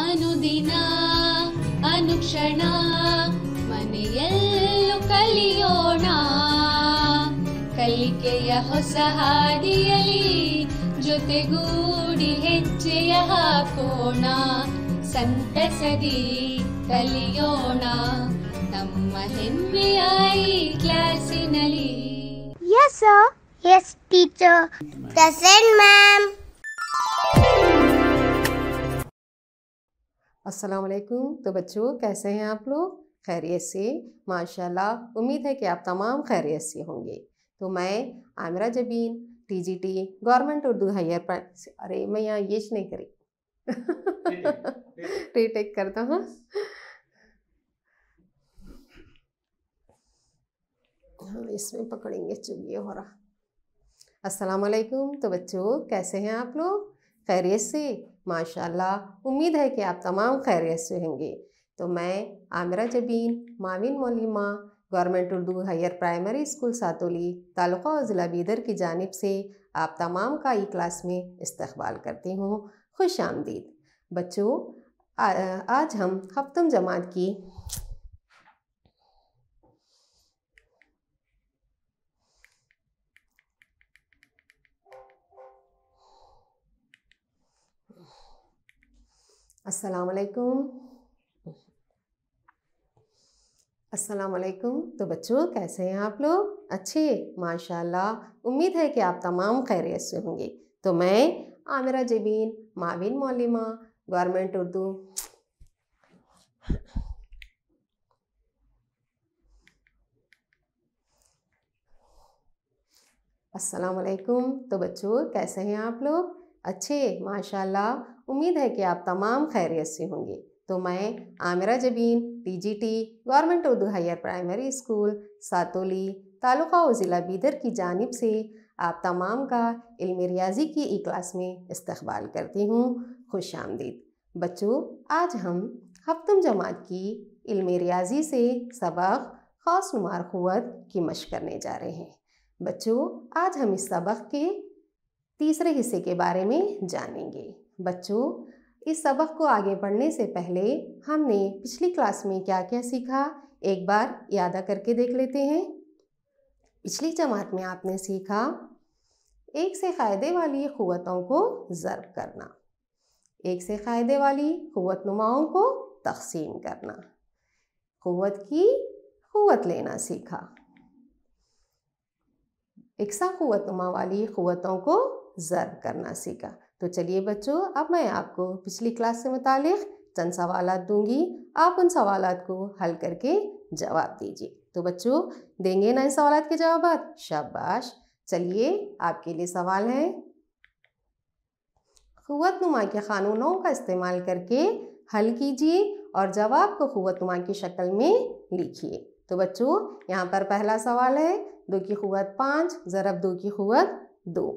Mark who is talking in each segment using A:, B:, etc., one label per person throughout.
A: ಅನುದಿನ ಅನುಕ್ಷಣ ಮನೆಯಲ್ಲೂ ಕಲಿಯೋಣ ಕಲಿಕೆಯ ಹೊಸ ಹಾದಿಯಲಿ ಜೊತೆಗೂಡಿ ಹೆಜ್ಜೆಯ ಹಾಕೋಣ ಸಂತಸದಿ ಕಲಿಯೋಣ ನಮ್ಮ ಹೆಮ್ಮೆಯ ಈ ಕ್ಲಾಸಿನಲ್ಲಿ.
B: Yes sir. Yes teacher. Present ma'am.
C: अस्सलाम वालेकुम। तो बच्चों कैसे हैं आप लोग? खैरियत से? माशाल्लाह, उम्मीद है कि आप तमाम खैरियत से होंगे। तो मैं Amira Jabeen TGT government Urdu higher primary, अरे मैं यहाँ ये नहीं करी रीटेक करता हूँ। हाँ, इसमें पकड़ेंगे, चुगिए हो रहा। अस्सलाम वालेकुम। तो बच्चों कैसे हैं आप लोग? खैरियत से? माशाल्लाह, उम्मीद है कि आप तमाम खैरियत से होंगे। तो मैं आमिरा जबीन माविन मौलिमा government Urdu higher primary school Satoli taluka और ज़िला बीदर की जानिब से आप तमाम का ई क्लास में इस्तकबाल करती हूँ। खुश आमदीद। बच्चों आज हम हफ्तम जमात की अस्सलाम वालेकुम। अस्सलाम वालेकुम। तो बच्चों कैसे हैं आप लोग? अच्छे? माशाल्लाह, उम्मीद है कि आप तमाम खैरियत से होंगे। तो मैं आमिरा जबीन माविन मौलिमा गवर्नमेंट उर्दू अस्सलाम वालेकुम। तो बच्चों कैसे हैं आप लोग? अच्छे? माशाल्लाह, उम्मीद है कि आप तमाम खैरियत से होंगे। तो मैं Amira Jabeen TGT government Urdu higher primary school Satoli taluka और ज़िला बीदर की जानिब से आप तमाम का इल्म रियाजी की ई क्लास में इस्तकबाल करती हूँ। खुश आमदीद। बच्चों आज हम हफ्तम जमात की इल्म रियाजी से सबक ख़ास नुमार क़ुव्वत की मशक़ करने जा रहे हैं। बच्चों आज हम इस सबक के तीसरे हिस्से के बारे में जानेंगे। बच्चों इस सबक को आगे बढ़ने से पहले हमने पिछली क्लास में क्या क्या सीखा एक बार याद करके देख लेते हैं। पिछली जमात में आपने सीखा एक से क़ायदे वाली क़ुव्वतों को ज़र्ब करना, एक से क़ायदे वाली क़ुव्वतनुमाओं को तक़सीम करना, क़ुव्वत की क़ुव्वत लेना सीखा, इकसा क़ुव्वतनुमा वाली क़ुव्वतों को ज़र्ब करना सीखा। तो चलिए बच्चों अब मैं आपको पिछली क्लास से मुतालिक चंद सवालात दूंगी, आप उन सवालात को हल करके जवाब दीजिए। तो बच्चों देंगे ना इन सवालात के जवाब? शाबाश। चलिए आपके लिए सवाल है, क़ुव्वतनुमा के क़ानूनों का इस्तेमाल करके हल कीजिए और जवाब को क़ुव्वतनुमा की शक्ल में लिखिए। तो बच्चों यहाँ पर पहला सवाल है 2 की क़ुव्वत 5 ज़रब 2 की क़ुव्वत 2।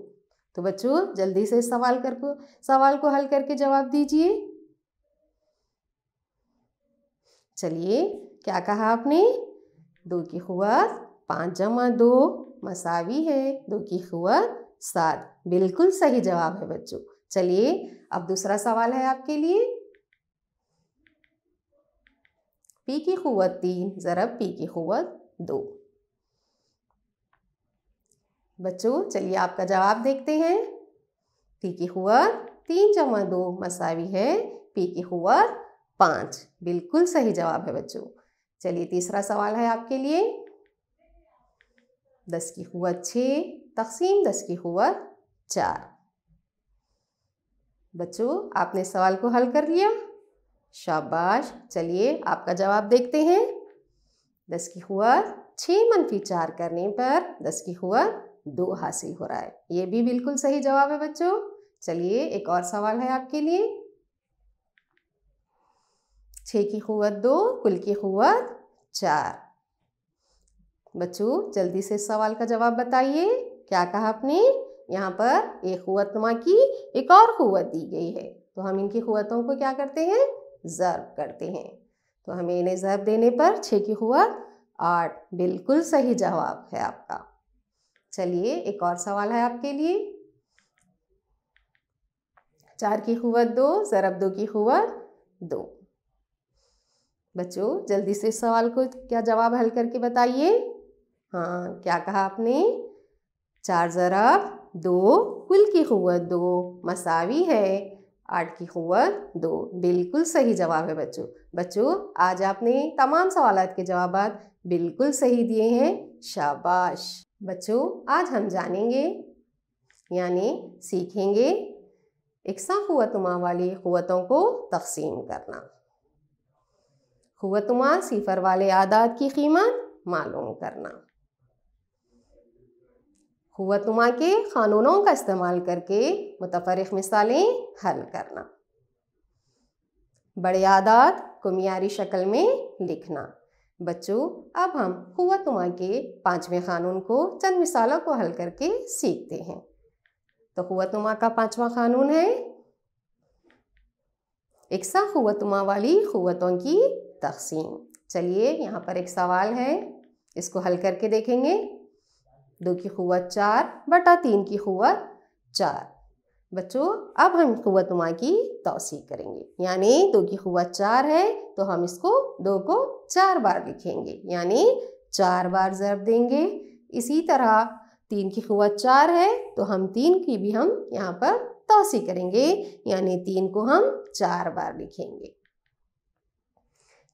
C: तो बच्चों जल्दी से सवाल को हल करके जवाब दीजिए। चलिए क्या कहा आपने? 2 की क़ुव्वत 5 जमा 2 मसावी है 2 की क़ुव्वत 7। बिल्कुल सही जवाब है बच्चों। चलिए अब दूसरा सवाल है आपके लिए, पी की क़ुव्वत 3 ज़रब पी की क़ुव्वत 2। बच्चों चलिए आपका जवाब देखते हैं। पी की क़ुव्वत 3 जमा 2 मसावी है पी की क़ुव्वत 5। बिल्कुल सही जवाब है बच्चों। चलिए तीसरा सवाल है आपके लिए, 10 की क़ुव्वत 6 तक़सीम 10 की क़ुव्वत 4। बच्चों आपने सवाल को हल कर लिया? शाबाश। चलिए आपका जवाब देखते हैं। 10 की क़ुव्वत 6 - 4 करने पर 10 की क़ुव्वत 2 हासिल हो रहा है। ये भी बिल्कुल सही जवाब है बच्चों। चलिए एक और सवाल है आपके लिए, 6 की क़ुव्वत 2 कुल की क़ुव्वत 4। बच्चों जल्दी से सवाल का जवाब बताइए। क्या कहा आपने? यहाँ पर एक क़ुव्वतनुमा की एक और क़ुव्वत दी गई है, तो हम इनकी क़ुव्वतों को क्या करते हैं? ज़र्ब करते हैं। तो हमें इन्हें ज़र्ब देने पर 6 की क़ुव्वत 8। बिल्कुल सही जवाब है आपका। चलिए एक और सवाल है आपके लिए, 4 की क़ुव्वत 2 ज़रब 2 की क़ुव्वत 2। बच्चों जल्दी से इस सवाल को क्या जवाब हल करके बताइए। हाँ, क्या कहा आपने? 4 ज़रब 2 कुल की क़ुव्वत 2 मसावी है 8 की क़ुव्वत 2। बिल्कुल सही जवाब है बच्चों। बच्चों आज आपने तमाम सवालात के जवाबात बिल्कुल सही दिए हैं, शाबाश। बच्चों आज हम जानेंगे यानी सीखेंगे इकसा क़ुव्वतुमा वाली क़ुव्वतों को तक़सीम करना। क़ुव्वतुमा सिफ़र वाले आदाद की कीमत मालूम करना। क़ुव्वतुमा के क़ानूनों का इस्तेमाल करके मुतफ़र्रिक़ मिसालें हल करना। बड़े आदाद को मियारी शक्ल में लिखना। बच्चों अब हम क़ुव्वतुमा के 5वें क़ानून को चंद मिसालों को हल करके सीखते हैं। तो क़ुव्वतुमा का 5वां क़ानून है इकसा क़ुव्वतुमा वाली क़ुव्वतों की तक़सीम। चलिए यहाँ पर एक सवाल है, इसको हल करके देखेंगे। 2 की क़ुव्वत 4 बटा 3 की क़ुव्वत 4। बच्चों अब हम क़ुव्वतुमा की तौसीक़ करेंगे, यानी 2 की क़ुव्वत 4 है तो हम इसको 2 को 4 बार लिखेंगे, यानी 4 बार ज़रब देंगे। इसी तरह 3 की क़ुव्वत 4 है तो हम 3 की भी हम यहाँ पर तौसीक़ करेंगे, यानी 3 को हम 4 बार लिखेंगे।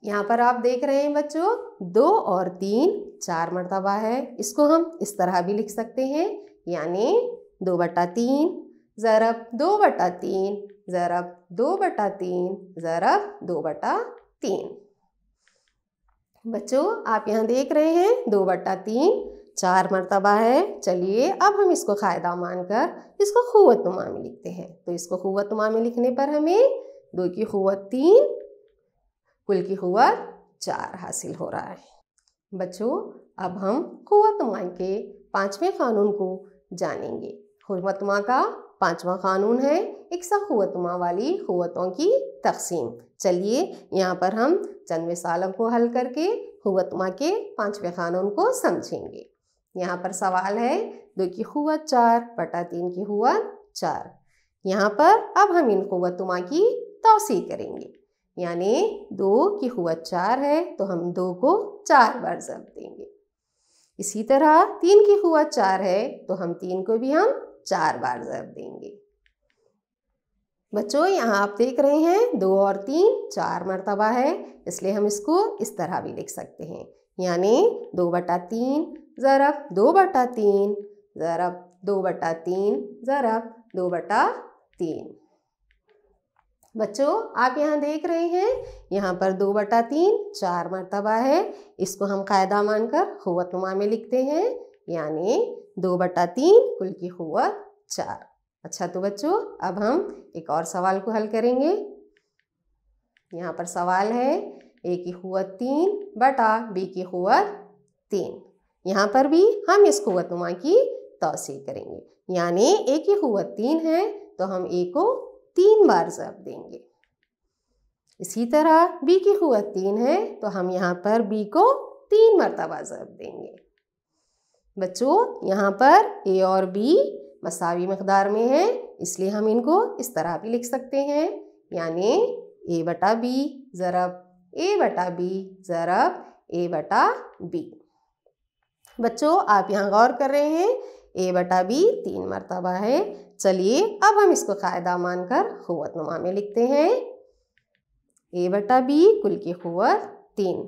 C: यहाँ पर आप देख रहे हैं बच्चों 2 और 3 4 मरतबा है, इसको हम इस तरह भी लिख सकते हैं, यानी 2 बटा 3 ज़रब 2 बटा 3 ज़रब 2 बटा 3 ज़रब 2 बटा 3। बच्चों आप यहाँ देख रहे हैं 2 बटा 3 4 मरतबा है। चलिए अब हम इसको क़ायदा मानकर इसको क़ुव्वतुमा में लिखते हैं। तो इसको क़ुव्वतुमा में लिखने पर हमें 2 की क़ुव्वत 3 कुल की क़ुव्वत 4 हासिल हो रहा है। बच्चों अब हम क़ुव्वतुमा के 5वें क़ानून को जानेंगे। क़ुव्वतुमा का 5वां क़ानून है इकसा क़ुव्वतुमा वाली क़ुव्वतों की तक़सीम। चलिए यहाँ पर हम चंद मिसालों को हल करके क़ुव्वतुमा के 5वें क़ानून को समझेंगे। यहाँ पर सवाल है 2 की क़ुव्वत 4 बटा 3 की क़ुव्वत 4। यहाँ पर अब हम इन क़ुव्वतुमा की तौसीक़ करेंगे, यानी 2 की क़ुव्वत 4 है तो हम 2 को 4 बार ज़रब देंगे। इसी तरह 3 की क़ुव्वत 4 है तो हम 3 को भी हम 4 बार ज़रब देंगे। बच्चों यहाँ आप देख रहे हैं 2 और 3 4 मरतबा है, इसलिए हम इसको इस तरह भी लिख सकते हैं, यानी 2 बटा 3 ज़रब 2 बटा 3 ज़रब 2 बटा 3 ज़रब 2 बटा 3। बच्चों आप यहाँ देख रहे हैं यहाँ पर 2 बटा 3 4 मरतबा है, इसको हम क़ायदा मानकर क़ुव्वतुमा में लिखते हैं, यानी 2 बटा 3 कुल की क़ुव्वत 4। अच्छा तो बच्चों अब हम एक और सवाल को हल करेंगे। यहाँ पर सवाल है a की क़ुव्वत 3 बटा b की क़ुव्वत 3। यहाँ पर भी हम इस क़ुव्वतुमा की तौसीक़ करेंगे, यानी a की क़ुव्वत 3 है तो हम a को 3 बार ज़रब देंगे। इसी तरह b की क़ुव्वत 3 है तो हम यहाँ पर b को 3 मरतबा ज़रब देंगे। बच्चों यहाँ पर a और b मसावी मकदार में है, इसलिए हम इनको इस तरह भी लिख सकते हैं, यानी a बटा b ज़रब a बटा b ज़रब a बटा b। बच्चों आप यहाँ गौर कर रहे हैं a बटा b 3 मरतबा है। चलिए अब हम इसको क़ायदा मानकर क़ुव्वतुमा में लिखते हैं, a बटा b कुल की क़ुव्वत 3।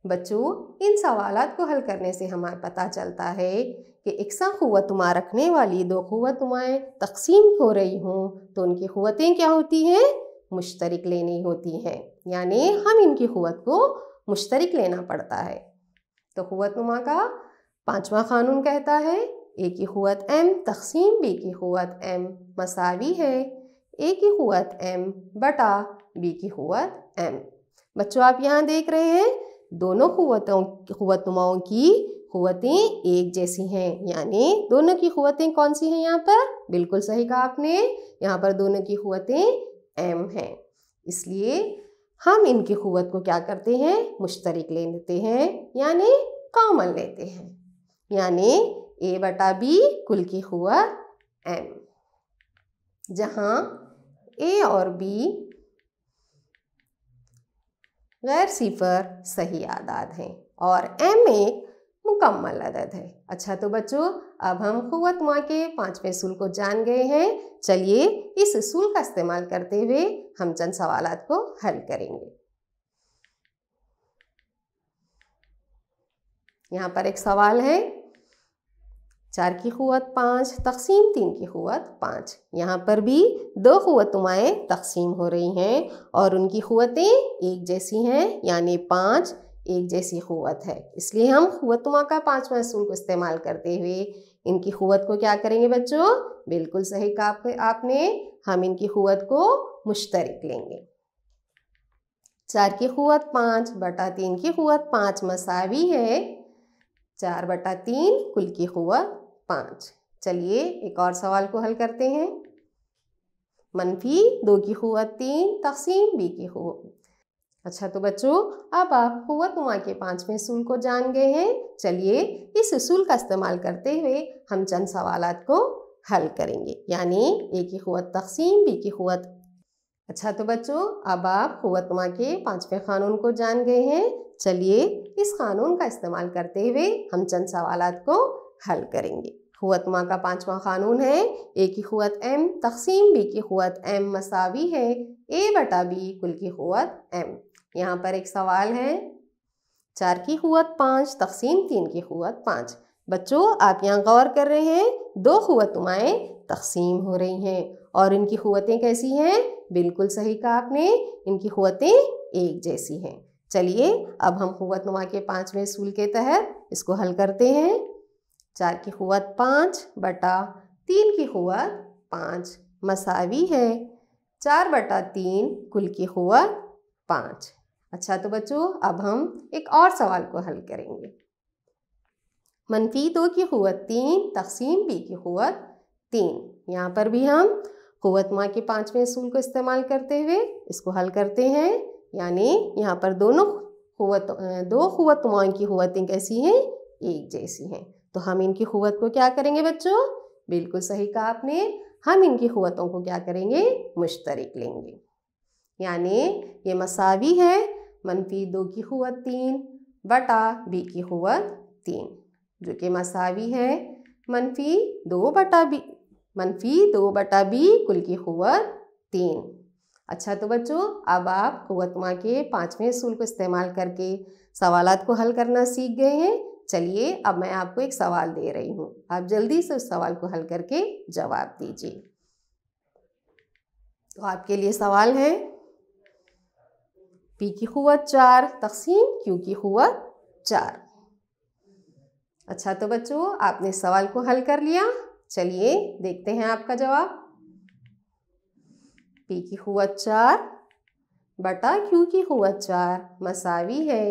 C: बच्चों इन सवालात को हल करने से हमें पता चलता है कि इकसा क़ुव्वतुमा रखने वाली 2 क़ुव्वतुमाएँ तक़सीम हो रही हों तो उनकी क़ुव्वतें क्या होती हैं? मुश्तरिक लेनी होती हैं, यानी हम इनकी क़ुव्वत को मुश्तरिक लेना पड़ता है। तो क़ुव्वतुमा का 5वां क़ानून कहता है a की क़ुव्वत m तक़सीम b की क़ुव्वत m मसावी है a की क़ुव्वत m बटा b की क़ुव्वत m। बच्चों आप यहाँ देख रहे हैं दोनों क़ुव्वतुमाओं की क़ुव्वतें एक जैसी हैं, यानी दोनों की क़ुव्वतें कौन सी हैं? यहाँ पर बिल्कुल सही कहा आपने, यहाँ पर दोनों की क़ुव्वतें m हैं, इसलिए हम इनकी क़ुव्वत को क्या करते हैं? मुश्तरिक ले लेते हैं, यानी कॉमन लेते हैं, यानी a बटा b कुल की क़ुव्वत m, जहाँ a और b गैर सिफर सही आदाद हैं और m एक मुकम्मल अदद है। अच्छा तो बच्चों, अब हम क़ुव्वतुमा के 5वें उसूल को जान गए हैं। चलिए इस उसूल का इस्तेमाल करते हुए हम चंद सवालात को हल करेंगे। यहाँ पर एक सवाल है, 4 की क़ुव्वत 5 तक़सीम 3 की क़ुव्वत 5। यहाँ पर भी दो क़ुव्वतुमाएँ तक़सीम हो रही हैं और उनकी क़ुव्वतें एक जैसी हैं, यानी 5 एक जैसी क़ुव्वत है। इसलिए हम क़ुव्वतुमा का 5वां उसूल को इस्तेमाल करते हुए इनकी क़ुव्वत को क्या करेंगे बच्चों? बिल्कुल सही कहा आपने, हम इनकी क़ुव्वत को मुश्तरिक लेंगे। 4 की क़ुव्वत 5 बटा 3 की क़ुव्वत 5 मसावी है 4 बटा 3 कुल की क़ुव्वत 5। चलिए एक और सवाल को हल करते हैं। -2 की क़ुव्वत 3 तक़सीम b की क़ुव्वत। अच्छा तो बच्चों, अब आप क़ुव्वतुमा के 5वें उसूल को जान गए हैं। चलिए इस उसूल का इस्तेमाल करते हुए हम चंद सवालात को हल करेंगे, यानी a की क़ुव्वत तक़सीम b की क़ुव्वत। अच्छा तो बच्चों, अब आप क़ुव्वतुमा के 5वें क़ानून को जान गए हैं। चलिए इस क़ानून का इस्तेमाल करते हुए हम चंद सवालात को हल करेंगे। क़ुव्वतुमा का 5वां क़ानून है, a की क़ुव्वत m तक़सीम b की क़ुव्वत m मसावी है a बटा b कुल की क़ुव्वत m। यहाँ पर एक सवाल है, 4 की क़ुव्वत 5 तक़सीम 3 की क़ुव्वत 5। बच्चों आप यहाँ गौर कर रहे हैं, दो क़ुव्वतुमाएँ तक़सीम हो रही हैं और इनकी क़ुव्वतें कैसी हैं? बिल्कुल सही कहा आपने, इनकी क़ुव्वतें एक जैसी हैं। चलिए अब हम क़ुव्वतुमा के 5वें उसूल के तहत इसको हल करते हैं। 4 की क़ुव्वत 5 बटा 3 की क़ुव्वत 5 मसावी है 4 बटा 3 कुल की क़ुव्वत 5। अच्छा तो बच्चों, अब हम एक और सवाल को हल करेंगे। -2 की क़ुव्वत 3 तक़सीम b की क़ुव्वत 3। यहाँ पर भी हम क़ुव्वतुमा के 5वें उसूल को इस्तेमाल करते हुए इसको हल करते हैं, यानी यहाँ पर दो क़ुव्वतुमाओं की क़ुव्वतें कैसी हैं? एक जैसी हैं। तो हम इनकी क़ुव्वत को क्या करेंगे बच्चों? बिल्कुल सही कहा आपने, हम इनकी क़ुव्वतों को क्या करेंगे? मुश्तरिक लेंगे, यानी ये मसावी है -2 की क़ुव्वत 3 बटा b की क़ुव्वत 3, जो कि मसावी है -2 बटा b कुल की क़ुव्वत 3। अच्छा तो बच्चों, अब आप क़ुव्वतुमा के 5वें उसूल को इस्तेमाल करके सवालात को हल करना सीख गए हैं। चलिए अब मैं आपको एक सवाल दे रही हूँ, आप जल्दी से उस सवाल को हल करके जवाब दीजिए। तो आपके लिए सवाल है, p की क़ुव्वत 4 तक़सीम q की क़ुव्वत 4। अच्छा तो बच्चों, आपने सवाल को हल कर लिया। चलिए देखते हैं आपका जवाब। p की क़ुव्वत 4 बटा q की क़ुव्वत 4 मसावी है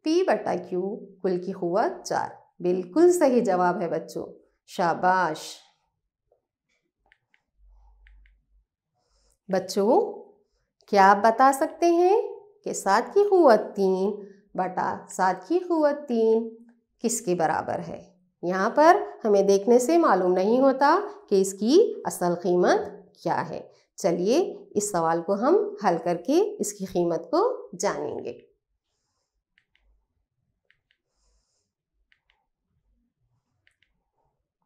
C: p बटा q कुल की क़ुव्वत 4। बिल्कुल सही जवाब है बच्चों, शाबाश। बच्चों क्या आप बता सकते हैं कि 7 की क़ुव्वत 3 बटा 7 की क़ुव्वत 3 किसके बराबर है? यहाँ पर हमें देखने से मालूम नहीं होता कि इसकी असल कीमत क्या है। चलिए इस सवाल को हम हल करके इसकी कीमत को जानेंगे।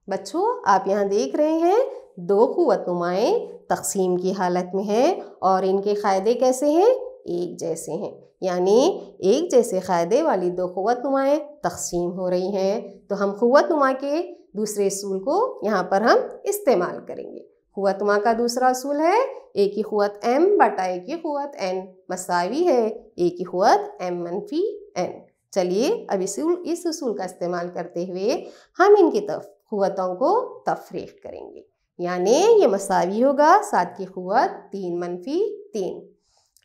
C: बच्चों आप यहाँ देख रहे हैं, दो क़ुव्वतुमाएँ तक़सीम की हालत में हैं और इनके क़ायदे कैसे हैं? एक जैसे हैं, यानी एक जैसे क़ायदे वाली दो क़ुव्वतुमाएँ तक़सीम हो रही हैं। तो हम क़ुव्वतुमा के दूसरे उसूल को यहाँ पर हम इस्तेमाल करेंगे। क़ुव्वतुमा का दूसरा उसूल है, a की क़ुव्वत m बटा a की क़ुव्वत n मसावी है a की क़ुव्वत m मनफी n। चलिए अब इस उसूल का इस्तेमाल करते हुए हम इनकी क़ुव्वतों को तफ़रीक़ करेंगे, यानी ये मसावी होगा 7 की क़ुव्वत 3 मनफी 3।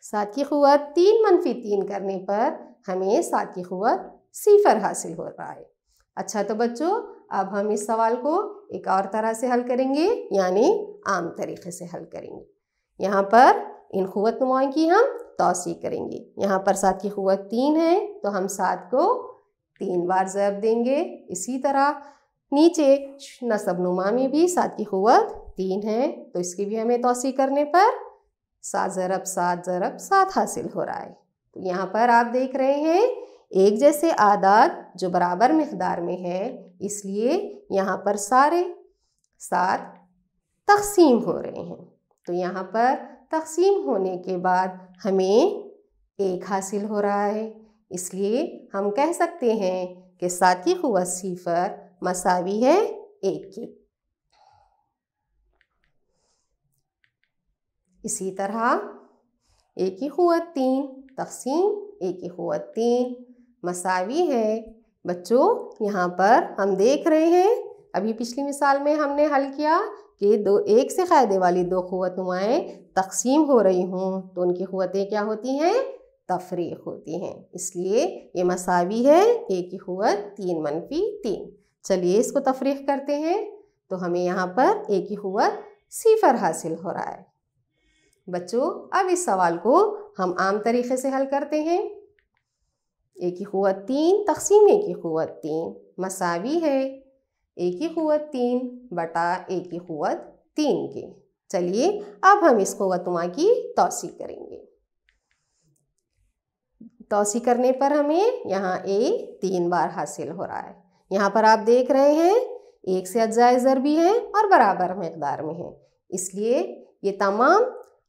C: 7 की क़ुव्वत 3 मनफी 3 करने पर हमें 7 की क़ुव्वत 0 हासिल हो रहा है। अच्छा तो बच्चों, अब हम इस सवाल को एक और तरह से हल करेंगे, यानी आम तरीक़े से हल करेंगे। यहाँ पर इन क़ुव्वतुमाओं की हम तौसीक़ करेंगे। यहाँ पर 7 की क़ुव्वत 3 है तो हम 7 को 3 बार ज़रब देंगे। इसी तरह नीचे नसब नुमा में भी 7 की क़ुव्वत 3 है तो इसकी भी हमें तौसीक़ करने पर 7 ज़रब 7 ज़रब 7 हासिल हो रहा है। तो यहाँ पर आप देख रहे हैं एक जैसे आदाद जो बराबर मिक़दार में है, इसलिए यहाँ पर सारे 7 तक़सीम हो रहे हैं। तो यहाँ पर तक़सीम होने के बाद हमें 1 हासिल हो रहा है, इसलिए हम कह सकते हैं कि 7 की क़ुव्वत 0 मसावी है 1 की। इसी तरह 1 की क़ुव्वत 3 तक़सीम 1 की क़ुव्वत 3 मसावी है। बच्चों यहाँ पर हम देख रहे हैं, अभी पिछली मिसाल में हमने हल किया कि 1 से क़ायदे वाली 2 क़ुव्वतुमाएँ तक़सीम हो रही हों तो उनकी क़ुव्वतें क्या होती हैं? तफ़रीक़ होती हैं, इसलिए ये मसावी है 1 की क़ुव्वत 3 मनफ़ी 3। चलिए इसको तफ़रीक़ करते हैं, तो हमें यहाँ पर 1 की क़ुव्वत 0 हासिल हो रहा है। बच्चों अब इस सवाल को हम आम तरीक़े से हल करते हैं। 1 की क़ुव्वत 3 तक़सीम 1 की क़ुव्वत 3 मसावी है 1 की क़ुव्वत 3 बटा 1 की क़ुव्वत 3 के। चलिए अब हम इस क़ुव्वतुमा की तौसी करेंगे। तौसी करने पर हमें यहाँ a 3 बार हासिल हो रहा है। यहाँ पर आप देख रहे हैं 1 से अज्जाए ज़रबी है और बराबर मिक़दार में है, इसलिए ये तमाम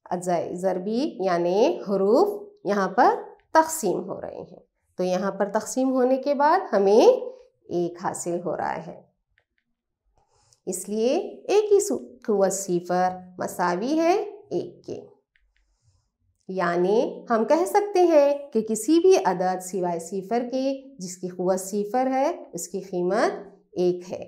C: अज्जाए ज़रबी यानी हरूफ यहाँ पर तक़सीम हो रहे हैं। तो यहाँ पर तक़सीम होने के बाद हमें 1 हासिल हो रहा है, इसलिए 1 की क़ुव्वत 0 मसावी है 1 के। यानी हम कह सकते हैं कि किसी भी अदद सिवाय 0 के जिसकी क़ुव्वत 0 है उसकी कीमत 1 है।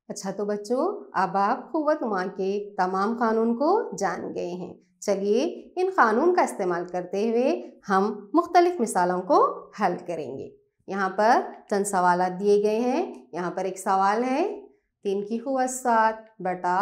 C: अच्छा तो बच्चों अब आप क़ुव्वतुमा के तमाम क़ानून को जान गए हैं। चलिए इन क़ानून का इस्तेमाल करते हुए हम मुख्तलिफ़ मिसालों को हल करेंगे। यहाँ पर चंद सवालात दिए गए हैं। यहाँ पर एक सवाल है 3 की क़ुव्वत 7 बटा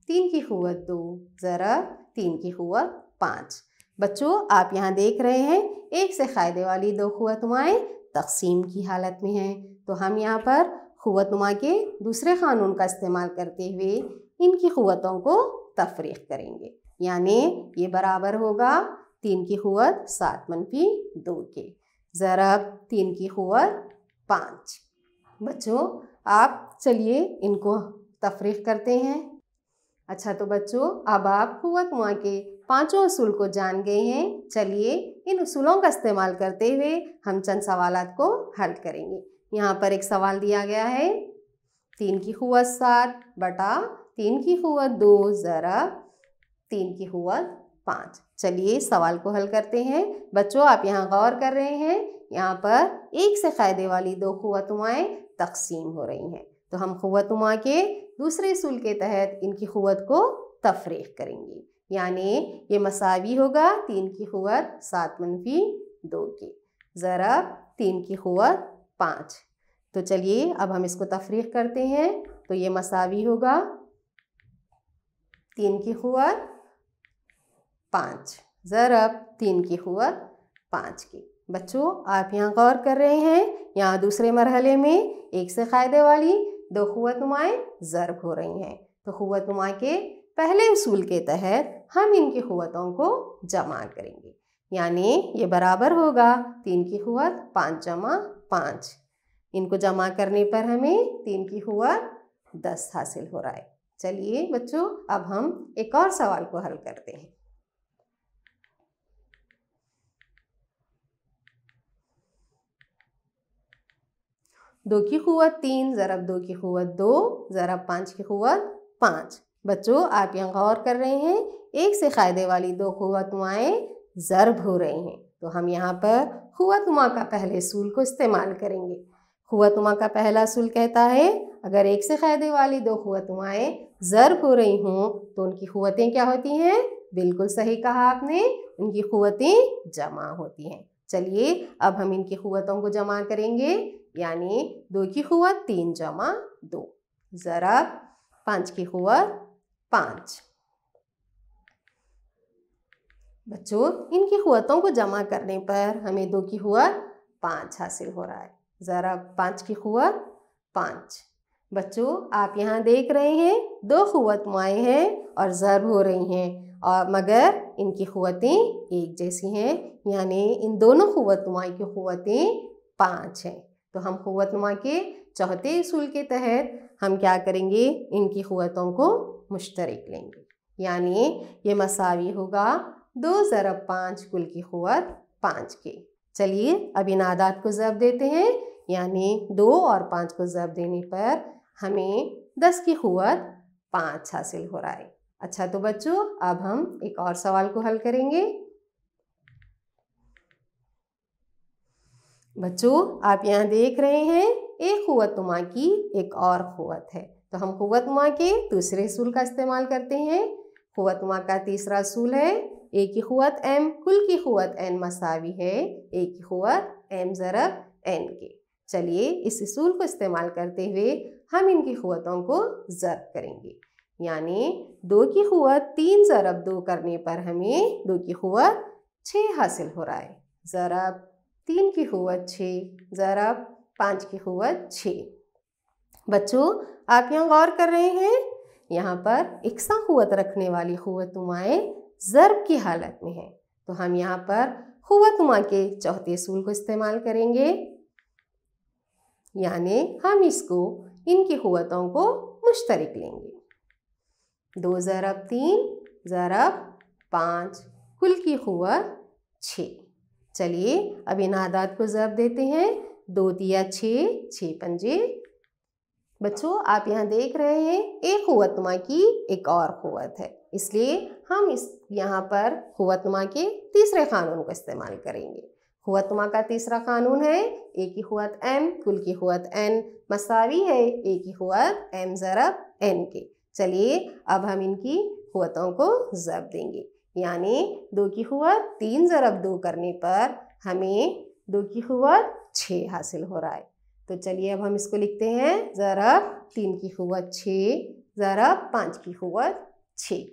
C: 3 की क़ुव्वत 2 ज़रब 3 की क़ुव्वत 5। बच्चों आप यहाँ देख रहे हैं 1 से क़ायदे वाली 2 क़ुव्वतुमाएँ तक़सीम की हालत में हैं, तो हम यहाँ पर क़ुव्वतुमा के दूसरे क़ानून का इस्तेमाल करते हुए इनकी क़ुव्वतों को तफ़रीक़ करेंगे। यानी ये बराबर होगा 3 की क़ुव्वत 7 मनफ़ी 2 के ज़रब 3 की क़ुव्वत 5। बच्चों आप चलिए इनको तफ़रीक़ करते हैं। अच्छा तो बच्चों अब आप क़ुव्वतुमा के 5 उसूल को जान गए हैं। चलिए इन उसूलों का इस्तेमाल करते हुए हम चंद सवालात को हल करेंगे। यहाँ पर एक सवाल दिया गया है 3 की क़ुव्वत 7 बटा 3 की क़ुव्वत 2 ज़रब 3 की क़ुव्वत 5। चलिए सवाल को हल करते हैं। बच्चों आप यहाँ गौर कर रहे हैं, यहाँ पर 1 से क़ायदे वाली 2 क़ुव्वतुमाएँ तक़सीम हो रही हैं, तो हम क़ुव्वतुमा के दूसरे उसूल के तहत इनकी क़ुव्वत को तफ़रीक़ करेंगे। यानी ये मसावी होगा 3 की क़ुव्वत 7 मनफ़ी 2 के ज़रब 3 की क़ुव्वत 5। तो चलिए अब हम इसको तफ़रीक़ करते हैं, तो ये मसावी होगा 3 की क़ुव्वत 5 ज़रब 3 की क़ुव्वत 5 की। बच्चों आप यहाँ गौर कर रहे हैं, यहाँ दूसरे मरहले में 1 से क़ायदे वाली 2 क़ुव्वतुमाएँ ज़रब हो रही हैं, तो क़ुव्वतुमा के पहले उसूल के तहत हम इनकी क़ुव्वतों को जमा करेंगे। यानी ये बराबर होगा 3 की क़ुव्वत 5 जमा 5। इनको जमा करने पर हमें 3 की क़ुव्वत 10 हासिल हो रहा है। चलिए बच्चों अब हम एक और सवाल को हल करते हैं। दो की क़ुव्वत 3 ज़रब 2 की क़ुव्वत 2 ज़रब 5 की क़ुव्वत 5। बच्चों आप यहाँ गौर कर रहे हैं 1 से क़ायदे वाली 2 क़ुव्वतुमाएँ ज़रब हो रही हैं, तो हम यहाँ पर क़ुव्वतुमा का पहले उसूल को इस्तेमाल करेंगे। क़ुव्वतुमा का पहला उसूल कहता है अगर 1 से क़ायदे वाली 2 क़ुव्वतुमाएँ ज़रब हो रही हों तो उनकी क़ुव्वतें क्या होती हैं? बिल्कुल सही कहा आपने, उनकी क़ुव्वतें जमा होती हैं। चलिए अब हम इनकी क़ुव्वतों को जमा करेंगे। यानी 2 की क़ुव्वत 3 जमा 2 ज़रब 5 की क़ुव्वत 5। बच्चों इनकी क़ुव्वतों को जमा करने पर हमें 2 की क़ुव्वत 5 हासिल हो रहा है ज़रब 5 की क़ुव्वत 5। बच्चों आप यहाँ देख रहे हैं 2 क़ुव्वतुमाएँ हैं और ज़रब हो रही हैं और मगर इनकी क़ुव्वतें एक जैसी हैं, यानी इन दोनों क़ुव्वतनुमा की क़ुव्वतें 5 हैं। तो हम क़ुव्वतनुमा के चौथे उसूल के तहत हम क्या करेंगे, इनकी क़ुव्वतों को मुश्तरक लेंगे, यानी ये मसावी होगा 2 ज़रब 5 कुल की क़ुव्वत 5 के। चलिए अब इन आदात को ज़रब देते हैं, यानी 2 और 5 को ज़रब देने पर हमें 10 की क़ुव्वत 5 हासिल हो रहा है। अच्छा तो बच्चों अब हम एक और सवाल को हल करेंगे। बच्चों आप यहाँ देख रहे हैं एक क़ुव्वतनुमा की एक और क़ुव्वत है, तो हम क़ुव्वतनुमा के दूसरे उसूल का इस्तेमाल करते हैं। क़ुव्वतनुमा का तीसरा उसूल है ए की क़ुव्वत m कुल की क़ुव्वत n मसावी है ए की क़ुव्वत m ज़रब n के। चलिए इस उसूल को इस्तेमाल करते हुए हम इनकी क़ुव्वतों को ज़रब करेंगे, यानी 2 की क़ुव्वत 3 ज़रब 2 करने पर हमें 2 की क़ुव्वत 6 हासिल हो रहा है। ज़रब 3 की क़ुव्वत 6 ज़रब 5 की क़ुव्वत 6। बच्चों आप यहाँ गौर कर रहे हैं, यहाँ पर इकसा क़ुव्वत रखने वाली क़ुव्वतनुमाएँ ज़रब की हालत में है, तो हम यहाँ पर क़ुव्वतनुमा के चौथे उसूल को इस्तेमाल करेंगे, यानी हम इसको इनकी क़ुव्वतों को मुश्तरक लेंगे। 2 ज़रब 3 ज़रब 5 कुल की क़ुव्वत 6। चलिए अब इन आदात को ज़रब देते हैं। 2 दिया 6 6 पंजे। बच्चों आप यहाँ देख रहे हैं एक क़ुव्वतनुमा की एक और क़ुव्वत है, इसलिए हम इस यहाँ पर क़ुव्वतनुमा के तीसरे क़ानून को इस्तेमाल करेंगे। क़ुव्वतनुमा का तीसरा क़ानून है ए की क़ुव्वत m कुल की क़ुव्वत n मसावी है ए की क़ुव्वत m ज़रब n के। चलिए अब हम इनकी क़ुव्वतों को ज़रब देंगे, यानी 2 की क़ुव्वत 3 ज़रब 2 करने पर हमें 2 की क़ुव्वत 6 हासिल हो रहा है। तो चलिए अब हम इसको लिखते हैं ज़रब 3 की क़ुव्वत 6 ज़रब 5 की क़ुव्वत 6।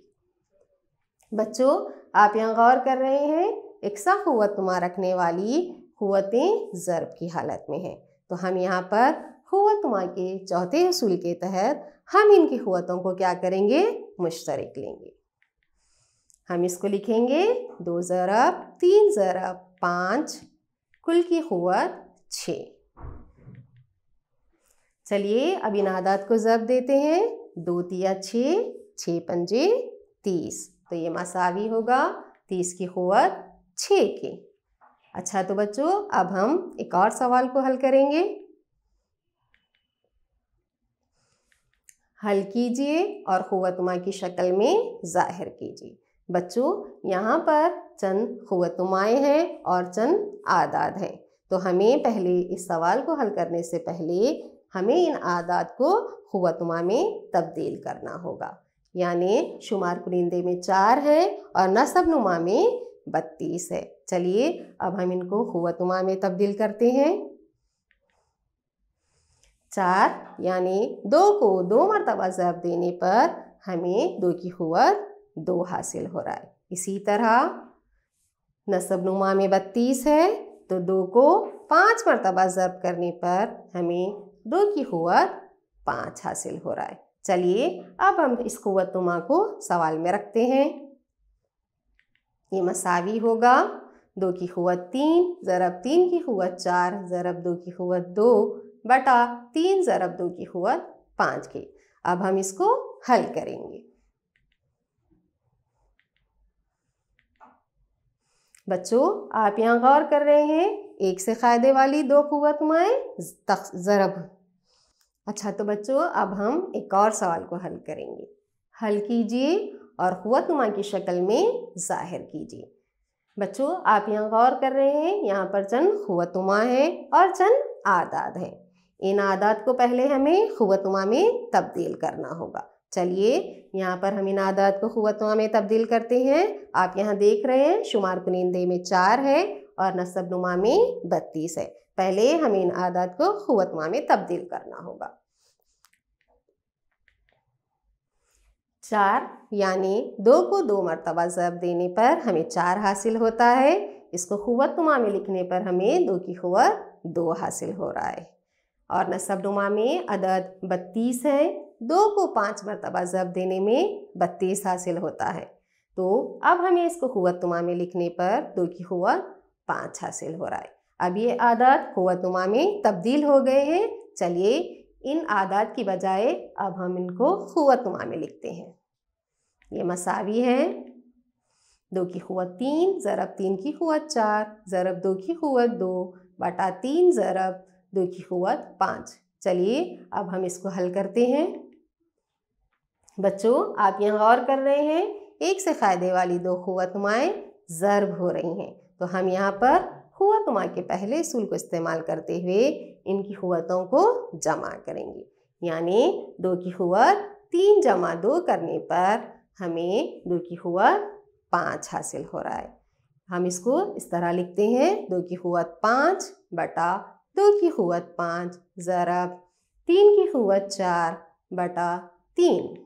C: बच्चों आप यहाँ गौर कर रहे हैं इकसा क़ुव्वतनुमा रखने वाली क़ुव्वतें ज़रब की हालत में हैं, तो हम यहाँ पर क़ुव्वतनुमा के चौथे उसूल के तहत हम इनकी क़ुव्वतों को क्या करेंगे, मुश्तरक लेंगे। हम इसको लिखेंगे 2 ज़रब 3 ज़रब 5 कुल की क़ुव्वत 6। चलिए अब इन आदात को ज़रब देते हैं। 2 तिया 6 6 पंजे 30, तो ये मसावी होगा 30 की क़ुव्वत 6 के। अच्छा तो बच्चों अब हम एक और सवाल को हल करेंगे। हल कीजिए और क़ुव्वतनुमा की शक्ल में ज़ाहिर कीजिए। बच्चों यहाँ पर चंद क़ुव्वतनुमाएँ हैं और चंद आदाद हैं, तो हमें पहले इस सवाल को हल करने से पहले हमें इन आदात को क़ुव्वतनुमा में तब्दील करना होगा, यानी शुमार कुनिंदे में 4 है और नसबनुमा में 32 है। चलिए अब हम इनको क़ुव्वतनुमा में तब्दील करते हैं। 4 यानी 2 को 2 मरतबा ज़रब देने पर हमें 2 की क़ुव्वत 2 हासिल हो रहा है। इसी तरह नसबनुमा में 32 है, तो 2 को 5 मरतबा ज़रब करने पर हमें 2 की क़ुव्वत 5 हासिल हो रहा है। चलिए अब हम इस क़ुव्वतनुमा को सवाल में रखते हैं। ये मसावी होगा 2 की क़ुव्वत 3 ज़रब 3 की क़ुव्वत 4 ज़रब 2 की क़ुव्वत 2 बटा 3 ज़रब 2 की क़ुव्वत 5 के। अब हम इसको हल करेंगे। बच्चों आप यहाँ गौर कर रहे हैं एक से क़ायदे वाली 2 क़ुव्वतनुमाएँ ज़रब। अच्छा तो बच्चों अब हम एक और सवाल को हल करेंगे। हल कीजिए और क़ुव्वतनुमा की शक्ल में ज़ाहिर कीजिए। बच्चों आप यहाँ गौर कर रहे हैं यहाँ पर चंद क़ुव्वतनुमा है और चंद आदाद हैं। इन आदाद को पहले हमें क़ुव्वतनुमा में तब्दील करना होगा। चलिए यहाँ पर हम इन आदाद को क़ुव्वतनुमा में तब्दील करते हैं। आप यहाँ देख रहे हैं शुमार कुनिंदे में 4 है और नसबनुमा में 32 है। पहले हमें इन आदाद को क़ुव्वतनुमा में तब्दील करना होगा। 4 यानी 2 को 2 मरतबा ज़रब देने पर हमें 4 हासिल होता है। इसको क़ुव्वतनुमा में लिखने पर हमें 2 की क़ुव्वत 2 हासिल हो रहा है। और नसबनुमा में अदद 32 है। 2 को 5 मरतबा ज़रब देने में 32 हासिल होता है। तो अब हमें इसको क़ुव्वतुमा में लिखने पर 2 की क़ुव्वत 5 हासिल हो रहा है। अब ये आदाद क़ुव्वतुमा में तब्दील हो गए हैं। चलिए इन आदाद की बजाय अब हम इनको क़ुव्वतुमा में लिखते हैं। ये मसावी हैं। 2 की क़ुव्वत 3 ज़रब 3 की क़ुव्वत 4 ज़रब 2 की क़ुव्वत 2 बटा 3 ज़रब 2 की क़ुव्वत 5। चलिए अब हम इसको हल करते हैं। बच्चों आप यहाँ गौर कर रहे हैं, एक से फ़ायदे वाली 2 क़ुव्वतुमाएँ ज़र्ब हो रही हैं। तो हम यहाँ पर क़ुव्वतुमा के पहले उसूल को इस्तेमाल करते हुए इनकी क़ुव्वतों को जमा करेंगे। यानी 2 की क़ुव्वत 3 जमा 2 करने पर हमें 2 की क़ुव्वत 5 हासिल हो रहा है। हम इसको इस तरह लिखते हैं, 2 की क़ुव्वत 5 बटा 2 की क़ुव्वत 5 ज़रब 3 की क़ुव्वत 4 बटा 3।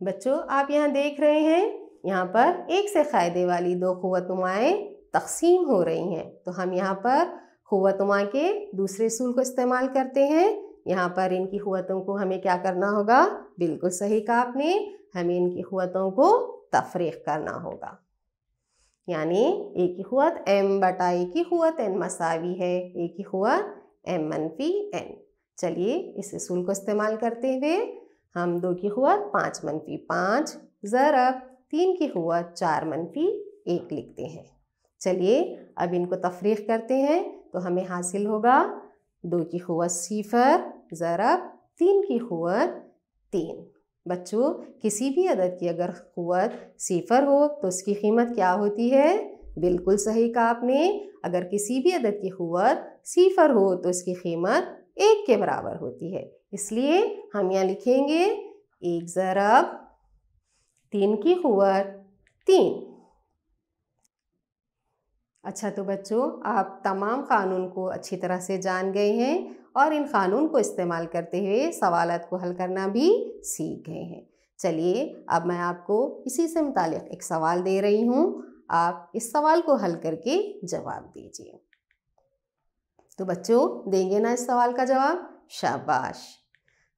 C: बच्चों आप यहाँ देख रहे हैं, यहाँ पर एक से फ़ायदे वाली 2 क़ुव्वतुमाएँ तक़सीम हो रही हैं। तो हम यहाँ पर क़ुव्वतुमा के दूसरे उसूल को इस्तेमाल करते हैं। यहाँ पर इनकी क़ुव्वतों को हमें क्या करना होगा? बिल्कुल सही कहा आपने, हमें इनकी क़ुव्वतों को तफ़रीक़ करना होगा। यानी a की क़ुव्वत m बटा a की क़ुव्वत n मसावी है a की क़ुव्वत m मनफ़ी n। चलिए इस उसूल को इस्तेमाल करते हुए हम 2 की क़ुव्वत 5 मनफ़ी 5 ज़रब 3 की क़ुव्वत 4 मनफ़ी 1 लिखते हैं। चलिए अब इनको तफ़रीक़ करते हैं तो हमें हासिल होगा 2 की क़ुव्वत 0 ज़रब 3 की क़ुव्वत 3। बच्चों किसी भी अदद की अगर क़ुव्वत 0 हो तो उसकी कीमत क्या होती है? बिल्कुल सही कहा आपने, अगर किसी भी अदद की क़ुव्वत 0 हो तो उसकी कीमत 1 के बराबर होती है। इसलिए हम यहाँ लिखेंगे 1 ज़रब 3 की क़ुव्वत 3। अच्छा तो बच्चों आप तमाम क़ानून को अच्छी तरह से जान गए हैं और इन क़ानून को इस्तेमाल करते हुए सवालात को हल करना भी सीख गए हैं। चलिए अब मैं आपको इसी से मुतालिक एक सवाल दे रही हूँ, आप इस सवाल को हल करके जवाब दीजिए। तो बच्चों देंगे ना इस सवाल का जवाब? शाबाश।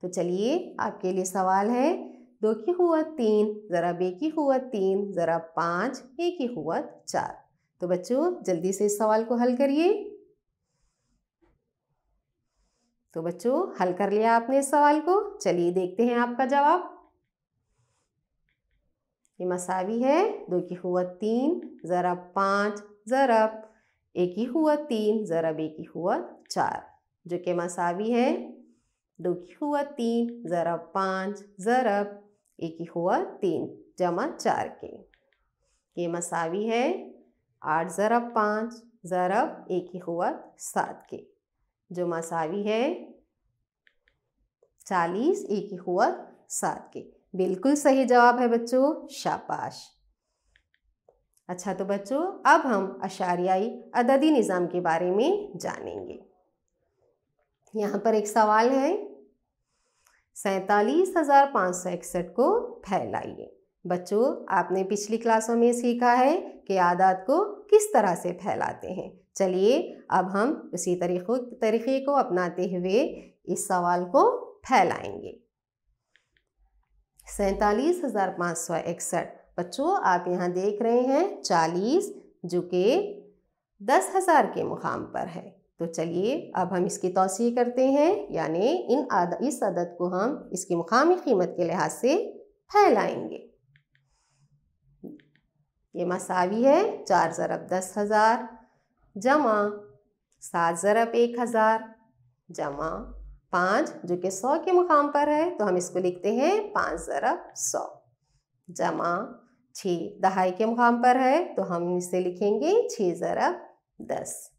C: तो चलिए आपके लिए सवाल है, 2 की क़ुव्वत 3 ज़रब a की क़ुव्वत 3 ज़रब 5 a की क़ुव्वत 4। तो बच्चों जल्दी से इस सवाल को हल करिए। तो बच्चों हल कर लिया आपने इस सवाल को, चलिए देखते हैं आपका जवाब। ये मसावी है 2 की क़ुव्वत 3 ज़रब 5 ज़रब a की क़ुव्वत 3 ज़रब a की क़ुव्वत 4, जो कि मसावी है 2 की क़ुव्वत 3 ज़रब 5 ज़रब a की क़ुव्वत 3 जमा 4 के। ये मसावी है 8 ज़रब 5 ज़रब a की क़ुव्वत 7 के, जो मसावी है 40 a की क़ुव्वत 7 के। बिल्कुल सही जवाब है बच्चों, शाबाश। अच्छा तो बच्चों अब हम अशारियाई अददी निज़ाम के बारे में जानेंगे। यहाँ पर एक सवाल है, 47,561 को फैलाइए। बच्चों आपने पिछली क्लासों में सीखा है कि आदाद को किस तरह से फैलाते हैं। चलिए अब हम उसी तरीक़े को अपनाते हुए इस सवाल को फैलाएंगे। 47,561 बच्चों आप यहाँ देख रहे हैं 40 जो कि 10,000 के मुकाम पर है। तो चलिए अब हम इसकी तौसीह करते हैं, यानी इस अदद को हम इसकी मुकामी कीमत के लिहाज से फैलाएंगे। ये मसावी है 4 ज़रब 10,000 जमा 7 ज़रब 1,000 जमा 5 जो कि 100 के मुकाम पर है, तो हम इसको लिखते हैं 5 ज़रब 100 जमा 6 दहाई के मुकाम पर है, तो हम इसे लिखेंगे 6 ज़रब 10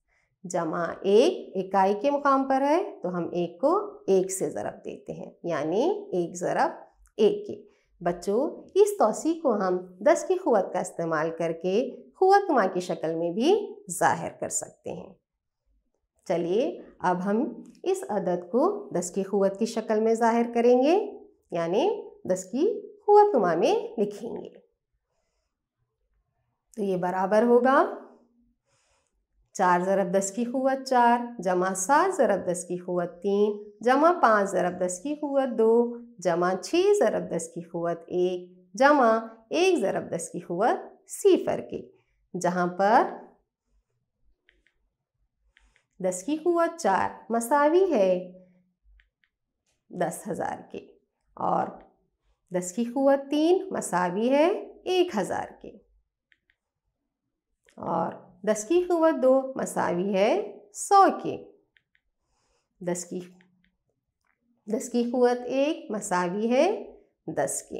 C: जमा 1 इकाई के मुकाम पर है, तो हम 1 को 1 से ज़रब देते हैं, यानी 1 ज़रब 1 के। बच्चों इस तौसीह को हम 10 की क़ुव्वत का इस्तेमाल करके क़ुव्वतुमा की शक्ल में भी ज़ाहिर कर सकते हैं। चलिए अब हम इस अदद को 10 की क़ुव्वत की शक्ल में ज़ाहिर करेंगे, यानी 10 की क़ुव्वतुमा में लिखेंगे। तो ये बराबर होगा 4 ज़रब 10 की क़ुव्वत 4 जमा 7 ज़रब 10 की क़ुव्वत 3 जमा 5 ज़रब 10 की क़ुव्वत 2 जमा 6 ज़रब 10 की क़ुव्वत 1 जमा 1 ज़रब 10 की क़ुव्वत सिफर के, जहाँ पर 10 की क़ुव्वत 4 मसावी है 10,000 के और 10 की क़ुव्वत 3 मसावी है 1,000 के और 10 की क़ुव्वत 2 मसावी है 100 के। 10 की क़ुव्वत 1 मसावी है 10 के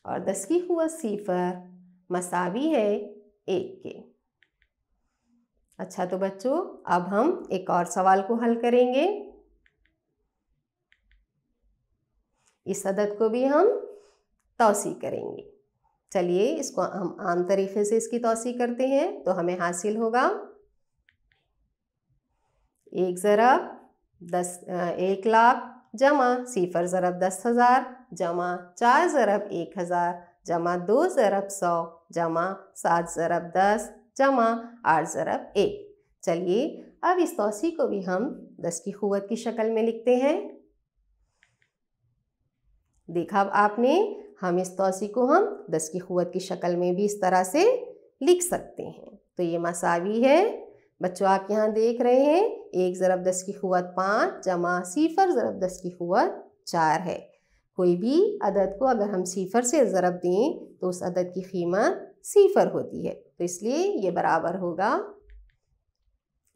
C: और 10 की क़ुव्वत सिफर मसावी है 1 के। अच्छा, तो बच्चों अब हम एक और सवाल को हल करेंगे। इस अदद को भी हम तौसी करेंगे। चलिए इसको हम आम तरीके से इसकी तौसी करते हैं तो हमें हासिल होगा 1 ज़रब 1 लाख जमा सिफर ज़रब 10,000 जमा 4 ज़रब 1,000 जमा 2 ज़रब 100 जमा 7 ज़रब 10 जमा 8 ज़रब 1। चलिए अब इस तौसी को भी हम 10 की क़ुव्वत की शक्ल में लिखते हैं। देखा आपने, हम इस तौसी को हम 10 की क़ुव्वत की शक्ल में भी इस तरह से लिख सकते हैं। तो ये मसावी है। बच्चों आप यहाँ देख रहे हैं 1 ज़रब 10 की क़ुव्वत 5 जमा सिफर ज़रब 10 की क़ुव्वत 4 है। कोई भी अदद को अगर हम सिफर से ज़रब दें तो उस अदद की कीमत सिफर होती है, तो इसलिए ये बराबर होगा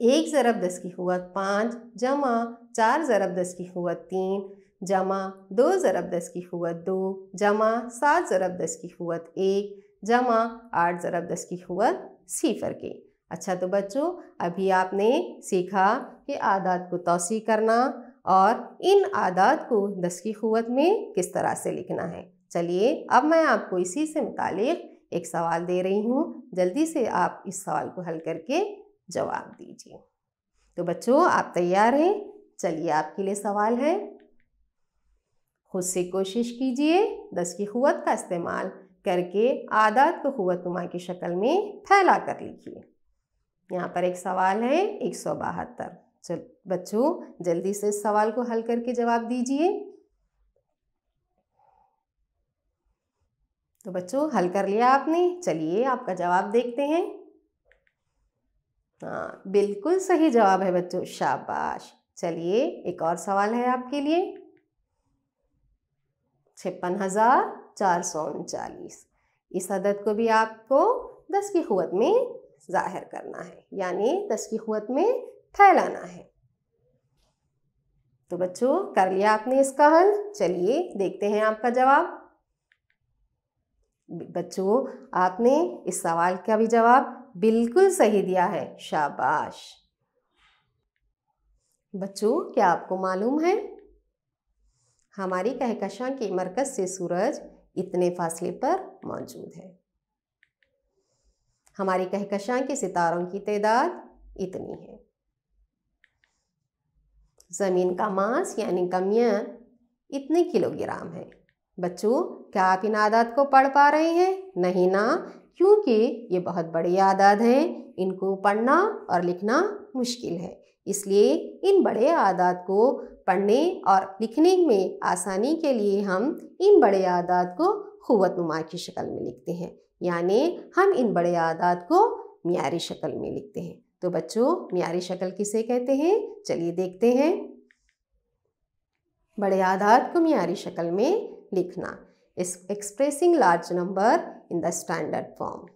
C: 1 ज़रब 10 की क़ुव्वत 5 जमा 4 ज़रब 10 की क़ुव्वत 3 जमा 2 ज़रब 10 की क़ुव्वत 2 जमा 7 ज़रब 10 की क़ुव्वत 1 जमा 8 ज़रब 10 की क़ुव्वत सिफर के। अच्छा, तो बच्चों अभी आपने सीखा कि आदाद को तौसी करना और इन आदाद को 10 की क़ुव्वत में किस तरह से लिखना है। चलिए अब मैं आपको इसी से मुतालिक एक सवाल दे रही हूँ, जल्दी से आप इस सवाल को हल करके जवाब दीजिए। तो बच्चों आप तैयार हैं? चलिए आपके लिए सवाल है, खुद से कोशिश कीजिए 10 की क़ुव्वत का इस्तेमाल करके आदाद को क़ुव्वतनुमा की शक्ल में फैला कर लिखिए। यहाँ पर एक सवाल है 172। चल बच्चों जल्दी से इस सवाल को हल करके जवाब दीजिए। तो बच्चों हल कर लिया आपने? चलिए आपका जवाब देखते हैं। हाँ, बिल्कुल सही जवाब है बच्चों, शाबाश। चलिए एक और सवाल है आपके लिए, 56,439। इस अदद को भी आपको 10 की क़ुव्वत में ज़ाहिर करना है, यानी 10 की क़ुव्वत में फैलाना है। तो बच्चों कर लिया आपने इसका हल? चलिए देखते हैं आपका जवाब। बच्चों आपने इस सवाल का भी जवाब बिल्कुल सही दिया है, शाबाश। बच्चों क्या आपको मालूम है हमारी कहकशां के मरकज़ से सूरज इतने फासले पर मौजूद है। हमारी कहकशां के सितारों की तादाद इतनी है। ज़मीन का मास यानी कमियाँ इतने किलोग्राम है। बच्चों क्या आप इन आदाद को पढ़ पा रहे हैं? नहीं ना, क्योंकि ये बहुत बड़ी आदाद हैं, इनको पढ़ना और लिखना मुश्किल है। इसलिए इन बड़े आदाद को पढ़ने और लिखने में आसानी के लिए हम इन बड़े आदाद को क़ुव्वतनुमा की शक्ल में लिखते हैं, यानी हम इन बड़े आदाद को मियारी शक्ल में लिखते हैं। तो बच्चों मियारी शक्ल किसे कहते हैं? चलिए देखते हैं। बड़े आदाद को मियारी शक्ल में लिखना, expressing large number in the standard form.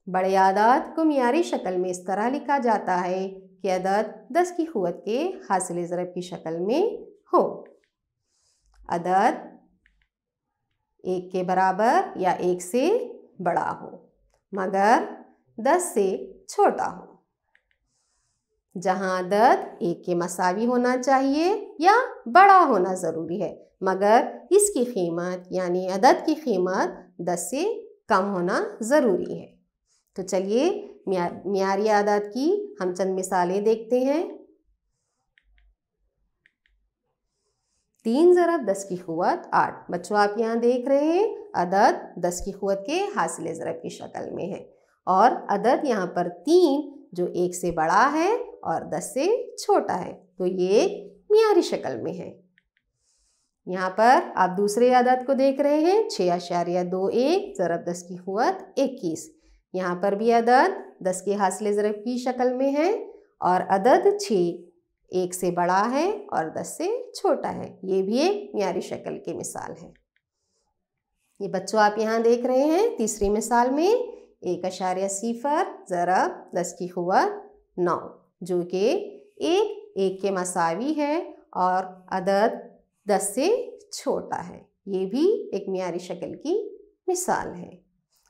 C: बड़े आदाद को मियारी शक्ल में इस तरह लिखा जाता है कि अदद 10 की क़ुव्वत के हासिल ज़रब की शक्ल में हो। अदद 1 के बराबर या 1 से बड़ा हो, मगर 10 से छोटा हो। जहाँ अदद 1 के मसावी होना चाहिए या बड़ा होना ज़रूरी है, मगर इसकी कीमत यानी अदद की कीमत 10 से कम होना ज़रूरी है। तो चलिए मियारी आदाद की हम चंद मिसालें देखते हैं। 3 ज़रब 10 की क़ुव्वत 8। बच्चों आप यहाँ देख रहे हैं अदद 10 की क़ुव्वत के हासिल ज़रब की शक्ल में है और अदद यहाँ पर 3 जो 1 से बड़ा है और 10 से छोटा है, तो ये मियारी शक्ल में है। यहाँ पर आप दूसरे अदद को देख रहे हैं 6.21 ज़रब 10 की क़ुव्वत 21। यहाँ पर भी अदद 10 के हासिल ज़रब की शक्ल में है और अदद 6 1 से बड़ा है और 10 से छोटा है। ये भी एक मियारी शक्ल की मिसाल है। ये बच्चों आप यहाँ देख रहे हैं तीसरी मिसाल में 1.0 ज़रब 10 की क़ुव्वत 9, जो कि 1 के मसावी है और अदद 10 से छोटा है। ये भी एक मियारी शक्ल की मिसाल है।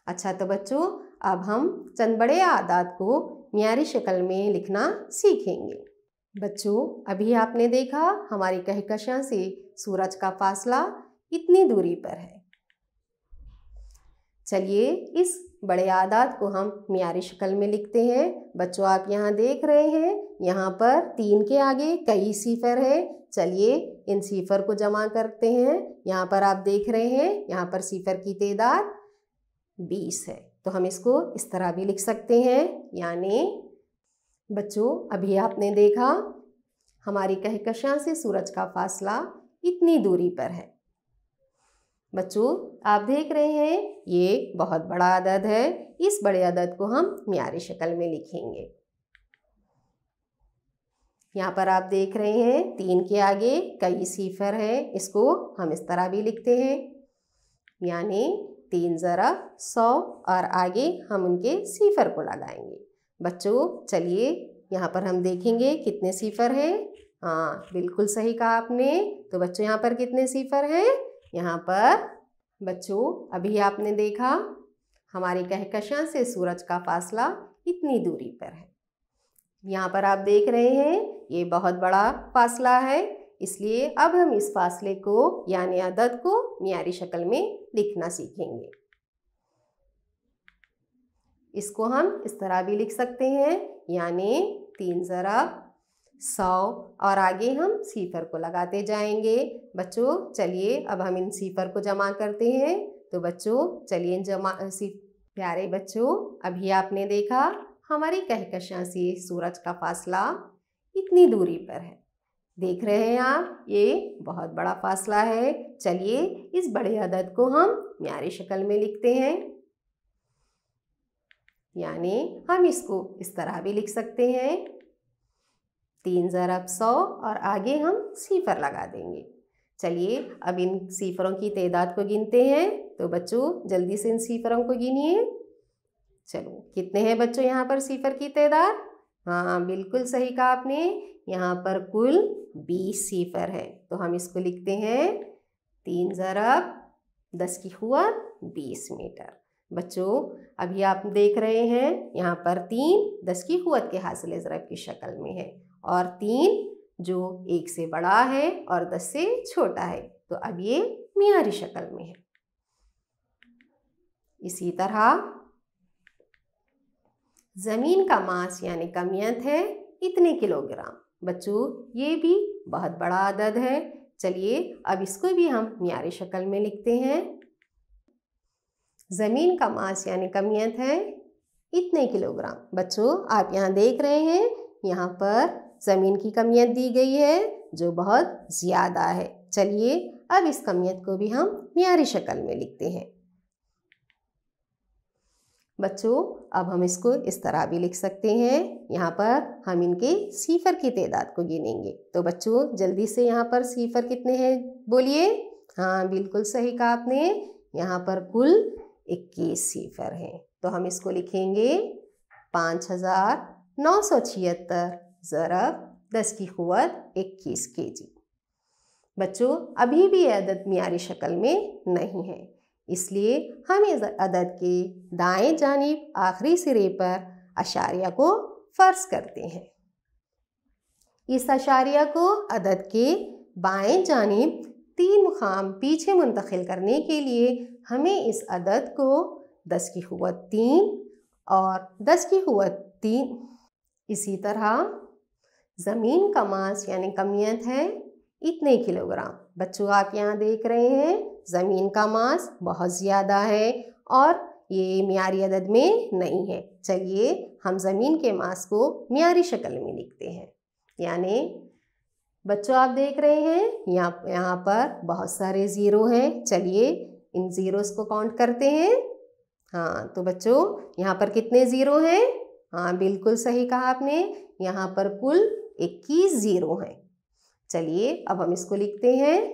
C: अच्छा, तो बच्चों अब हम चंद बड़े आदाद को मियारी शक्ल में लिखना सीखेंगे। बच्चों अभी आपने देखा हमारी कहकशां से सूरज का फासला इतनी दूरी पर है। चलिए इस बड़े आदाद को हम मियारी शक्ल में लिखते हैं। बच्चों आप यहाँ देख रहे हैं, यहाँ पर 3 के आगे कई सिफर है। चलिए इन सिफर को जमा करते हैं। यहाँ पर आप देख रहे हैं, यहाँ पर सिफर की तादाद 20 है, तो हम इसको इस तरह भी लिख सकते हैं। यानी बच्चों अभी आपने देखा हमारी कहकशां से सूरज का फासला इतनी दूरी पर है। बच्चों आप देख रहे हैं ये बहुत बड़ा अदद है। इस बड़े अदद को हम मियारी शक्ल में लिखेंगे। यहाँ पर आप देख रहे हैं 3 के आगे कई सिफर है, इसको हम इस तरह भी लिखते हैं। यानी 3 ज़रब 100 और आगे हम उनके सिफर को लगाएंगे। बच्चों चलिए यहाँ पर हम देखेंगे कितने सिफर हैं। हाँ बिल्कुल सही कहा आपने। तो बच्चों यहाँ पर कितने सिफर हैं? यहाँ पर बच्चों अभी आपने देखा हमारी कहकशां से सूरज का फासला इतनी दूरी पर है। यहाँ पर आप देख रहे हैं ये बहुत बड़ा फासला है, इसलिए अब हम इस फासले को यानी अदद को मियारी शक्ल में लिखना सीखेंगे। इसको हम इस तरह भी लिख सकते हैं, यानी 3 ज़रब 100 और आगे हम सिफर को लगाते जाएंगे। बच्चों चलिए अब हम इन सिफर को जमा करते हैं। तो बच्चों चलिए प्यारे बच्चों अभी आपने देखा हमारी कहकशां से सूरज का फासला इतनी दूरी पर है। देख रहे हैं आप ये बहुत बड़ा फासला है। चलिए इस बड़े अदद को हम मियारी शक्ल में लिखते हैं। यानी हम इसको इस तरह भी लिख सकते हैं, 3 ज़रब 100 और आगे हम सिफर लगा देंगे। चलिए अब इन सिफरों की तादाद को गिनते हैं। तो बच्चों जल्दी से इन सिफरों को गिनिए। चलो कितने हैं बच्चों यहाँ पर सिफर की तादाद? हाँ बिल्कुल सही कहा आपने, यहाँ पर कुल 20 सिफर है। तो हम इसको लिखते हैं 3 ज़रब 10 की क़ुव्वत 20 मीटर। बच्चों अभी आप देख रहे हैं यहाँ पर 3 10 की क़ुव्वत के हासिल ज़रब की शक्ल में है और 3 जो 1 से बड़ा है और 10 से छोटा है। तो अब ये मियारी शक्ल में है। इसी तरह ज़मीन का मास यानी कमियत है इतने किलोग्राम। बच्चों ये भी बहुत बड़ा अदद है। चलिए अब इसको भी हम मियारी शक्ल में लिखते हैं। ज़मीन का मास यानी कमियत है इतने किलोग्राम। बच्चों आप यहाँ देख रहे हैं यहाँ पर ज़मीन की कमियत दी गई है जो बहुत ज़्यादा है। चलिए अब इस कमियत को भी हम मियारी शक्ल में लिखते हैं। बच्चों अब हम इसको इस तरह भी लिख सकते हैं। यहाँ पर हम इनके सिफर की तादाद को गिनेंगे। तो बच्चों जल्दी से यहाँ पर सिफर कितने हैं बोलिए? हाँ बिल्कुल सही कहा आपने, यहाँ पर कुल 21 सिफर हैं। तो हम इसको लिखेंगे 5976 ज़रब 10 की क़ुव्वत 21 केजी। बच्चों अभी भी अदद मियारी शक्ल में नहीं है, इसलिए हम इस अदद के दाएं जानिब आखिरी सिरे पर अशारिया को फ़र्ज करते हैं। इस अशारिया को अदद के बाएं जानिब 3 मुकाम पीछे मुंतकिल करने के लिए हमें इस अदद को 10 की क़ुव्वत 3 और 10 की क़ुव्वत 3 इसी तरह ज़मीन का मास यानी कमियत है इतने किलोग्राम। बच्चों आप यहाँ देख रहे हैं ज़मीन का मास बहुत ज़्यादा है और ये मियारी अदद में नहीं है। चलिए हम ज़मीन के मास को मियारी शक्ल में लिखते हैं। यानी बच्चों आप देख रहे हैं यहाँ पर बहुत सारे ज़ीरो हैं। चलिए इन ज़ीरोस को काउंट करते हैं। हाँ, तो बच्चों यहाँ पर कितने ज़ीरो हैं? हाँ, बिल्कुल सही कहा आपने, यहाँ पर कुल 21 ज़ीरो हैं। चलिए अब हम इसको लिखते हैं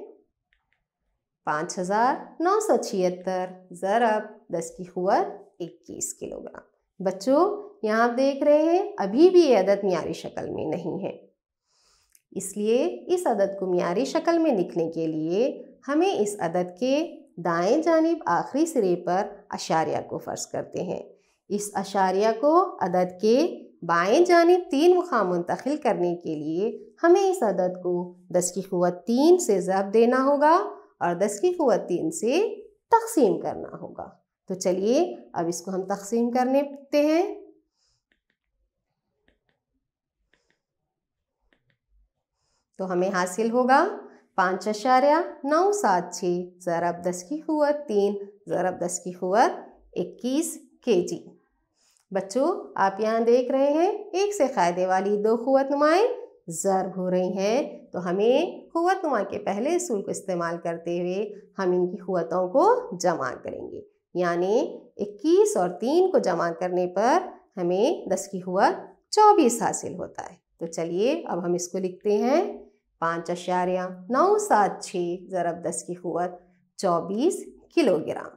C: 5976 ज़रब 10 की क़ुव्वत 21 किलोग्राम। बच्चों यहाँ आप देख रहे हैं अभी भी ये अदद मियारी शक्ल में नहीं है, इसलिए इस अदद को मियारी शक्ल में लिखने के लिए हमें इस अदद के दाएं जानिब आखिरी सिरे पर अशारिया को फ़र्ज करते हैं। इस अशारिया को अदद के बाएं जानिब 3 मुकाम मुंतकिल करने के लिए हमें इस अदद को 10 की क़ुव्वत 3 से ज़रब देना होगा और 10 की क़ुव्वत 3 से तक़सीम करना होगा। तो चलिए अब इसको हम तक़सीम करने लगते हैं। तो हमें हासिल होगा 5.976 ज़रब 10 की क़ुव्वत 3 ज़रब 10 की क़ुव्वत 21 kg। बच्चों आप यहाँ देख रहे हैं एक से क़ायदे वाली 2 क़ुव्वतनुमाएँ ज़रब हो रही हैं, तो हमें क़ुव्वतनुमा के पहले उसूल को इस्तेमाल करते हुए हम इनकी क़ुव्वतों को जमा करेंगे। यानी 21 और 3 को जमा करने पर हमें 10 की क़ुव्वत 24 हासिल होता है। तो चलिए अब हम इसको लिखते हैं 5.976 ज़रब 10 की क़ुव्वत 24 किलोग्राम।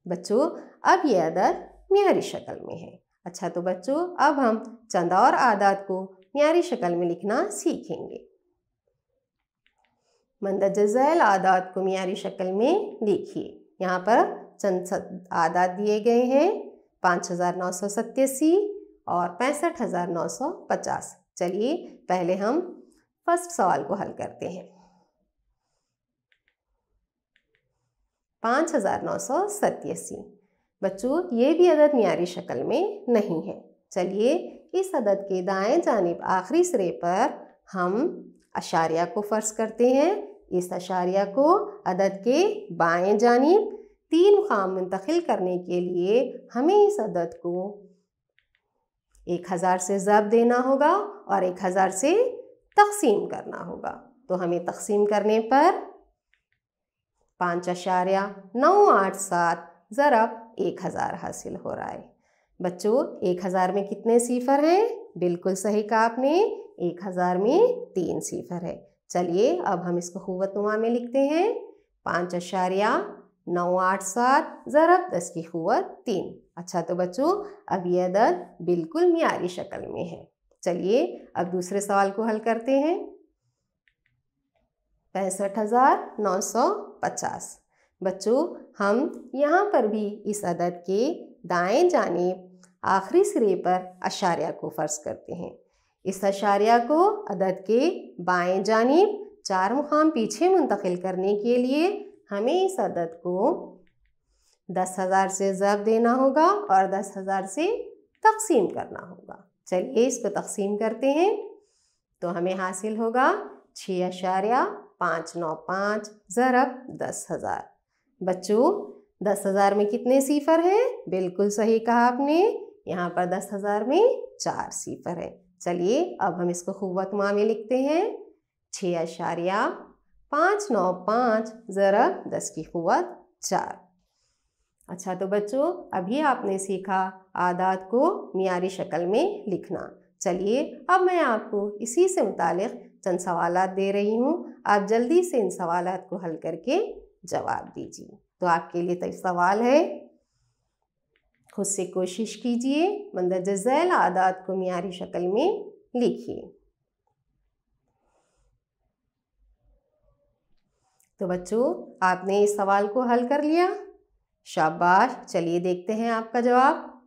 C: बच्चों अब ये अदद मियारी शक्ल में है। अच्छा, तो बच्चों अब हम चंद और आदाद को मियारी शक्ल में लिखना सीखेंगे। मंदरज झैल आदाद को मियारी शक्ल में लिखिए। यहाँ पर चंद आदाद दिए गए हैं 5987 और 65,950। चलिए पहले हम फर्स्ट सवाल को हल करते हैं। 5987। बच्चों ये भी अदद मियारी शक्ल में नहीं है। चलिए इस अदद के दाएं जानिब आखिरी सिरे पर हम अशारिया को फ़र्ज करते हैं। इस अशारिया को अदद के बाएं जानिब 3 मुकाम मुंतकिल करने के लिए हमें इस अदद को 1000 से ज़रब देना होगा और 1000 से तक़सीम करना होगा। तो हमें तक़सीम करने पर 5.987 ज़रब 1000 हासिल हो रहा है। बच्चों 1000 में कितने सिफर हैं? बिल्कुल सही कहा आपने, 1000 में 3 सिफर है। चलिए अब हम इसको क़ुव्वतनुमा में लिखते हैं 5.987 ज़रब 10 की क़ुव्वत 3। अच्छा, तो बच्चों अब ये अदद बिल्कुल मियारी शक्ल में है। चलिए अब दूसरे सवाल को हल करते हैं। 65,950। बच्चों हम यहाँ पर भी इस अदद के दाएं जानिब आखिरी सिरे पर अशारिया को फ़र्ज करते हैं। इस अशारिया को अदद के बाएं जानिब 4 मुकाम पीछे मुंतकिल करने के लिए हमें इस अदद को 10,000 से ज़रब देना होगा और 10,000 से तक़सीम करना होगा। चलिए इसको तक़सीम करते हैं। तो हमें हासिल होगा 6.595 ज़रब 10,000। बच्चों 10,000 में कितने सिफर हैं? बिल्कुल सही कहा आपने, यहाँ पर 10,000 में 4 सिफर हैं। चलिए अब हम इसको क़ुव्वतनुमा में लिखते हैं 6.595 ज़रब 10 की क़ुव्वत 4। अच्छा, तो बच्चों अभी आपने सीखा आदाद को मियारी शक्ल में लिखना। चलिए अब मैं आपको इसी से मुतालिक चंद सवालात दे रही हूँ, आप जल्दी से इन सवालात को हल करके जवाब दीजिए। तो आपके लिए तो सवाल है, खुद से कोशिश कीजिए, मंदरज झैल आदाद को मियारी शक्ल में लिखिए। तो बच्चों आपने इस सवाल को हल कर लिया, शाबाश। चलिए देखते हैं आपका जवाब।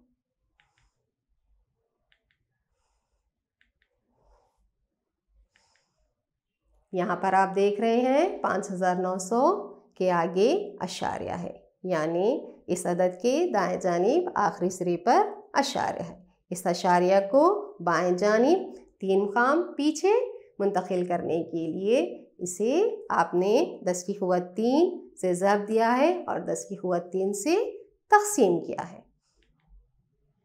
C: यहाँ पर आप देख रहे हैं 5,900 के आगे अशारिया है, यानी इस अदद के दाएं जानिब आखिरी सिरे पर अशारिया है। इस अशारिया को बाएं जानिब 3 मुकाम पीछे मुंतकिल करने के लिए इसे आपने 10 की क़ुव्वत 3 से ज़रब दिया है और 10 की क़ुव्वत 3 से तक़सीम किया है।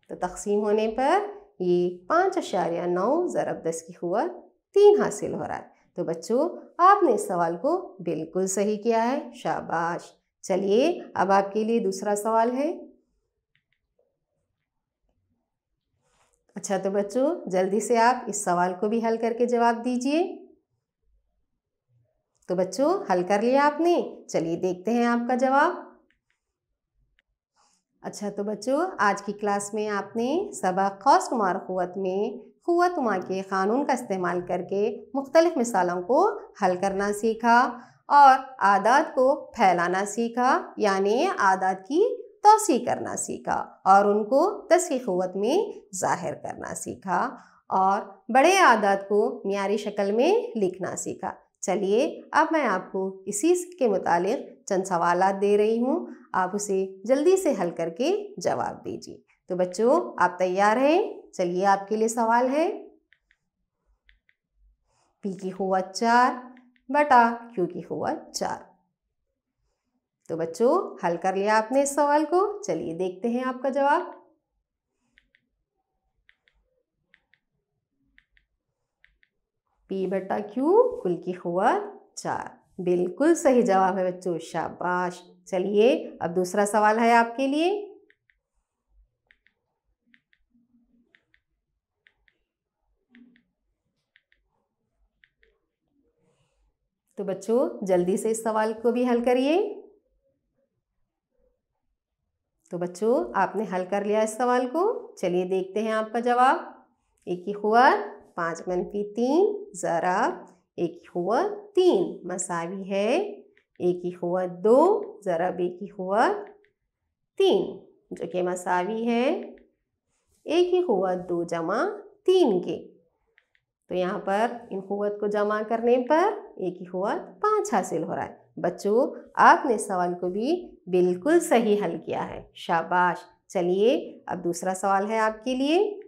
C: तो तक़सीम होने पर ये 5.9 ज़रब 10 की क़ुव्वत 3 हासिल हो रहा है। तो बच्चों आपने इस सवाल को बिल्कुल सही किया है, शाबाश। चलिए अब आपके लिए दूसरा सवाल है। अच्छा तो बच्चों जल्दी से आप इस सवाल को भी हल करके जवाब दीजिए। तो बच्चों हल कर लिया आपने? चलिए देखते हैं आपका जवाब। अच्छा तो बच्चों आज की क्लास में आपने सबक ख़ास शुमार क़ुव्वत में क़ुव्वत के क़ानून का इस्तेमाल करके मुख्तलिफ़ मिसालों को हल करना सीखा और आदात को फैलाना सीखा, यानी आदात की तौसी करना सीखा और उनको 10 की क़ुव्वत में ज़ाहिर करना सीखा और बड़े आदात को मियारी शक्ल में लिखना सीखा। चलिए अब मैं आपको इसी के मुतालिक चंद सवालात दे रही हूँ, आप उसे जल्दी से हल करके जवाब दीजिए। तो बच्चों आप तैयार हैं? चलिए आपके लिए सवाल है, P की क़ुव्वत 4 बटा Q की क़ुव्वत 4। तो बच्चों हल कर लिया आपने इस सवाल को? चलिए देखते हैं आपका जवाब। P बटा Q कुल की क़ुव्वत 4, बिल्कुल सही जवाब है बच्चों, शाबाश। चलिए अब दूसरा सवाल है आपके लिए। तो बच्चों जल्दी से इस सवाल को भी हल करिए। तो बच्चों आपने हल कर लिया इस सवाल को? चलिए देखते हैं आपका जवाब। A की क़ुव्वत 5 - 3 ज़रब A की क़ुव्वत 3 मसावी है A की क़ुव्वत 2 ज़रब A की क़ुव्वत 3, जो कि मसावी है A की क़ुव्वत 2 जमा 3 के। तो यहाँ पर इन क़ुव्वत को जमा करने पर A की क़ुव्वत 5 हासिल हो रहा है। बच्चों आपने इस सवाल को भी बिल्कुल सही हल किया है, शाबाश। चलिए अब दूसरा सवाल है आपके लिए।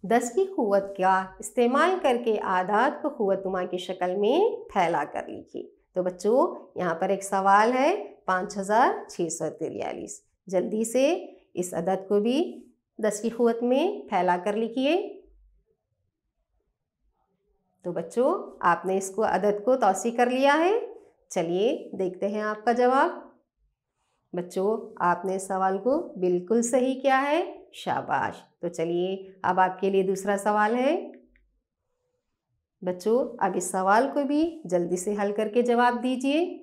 C: 10 की क़ुव्वत का इस्तेमाल करके आदात को क़ुव्वतनुमा की शक्ल में फैला कर लिखिए। तो बच्चों यहाँ पर एक सवाल है 5643। जल्दी से इस अदद को भी 10 की क़ुव्वत में फैला कर लिखिए। तो बच्चों आपने इसको अदद को तौसी कर लिया है। चलिए देखते हैं आपका जवाब। बच्चों आपने इस सवाल को बिल्कुल सही किया है, शाबाश। तो चलिए अब आपके लिए दूसरा सवाल है। बच्चों अब इस सवाल को भी जल्दी से हल करके जवाब दीजिए।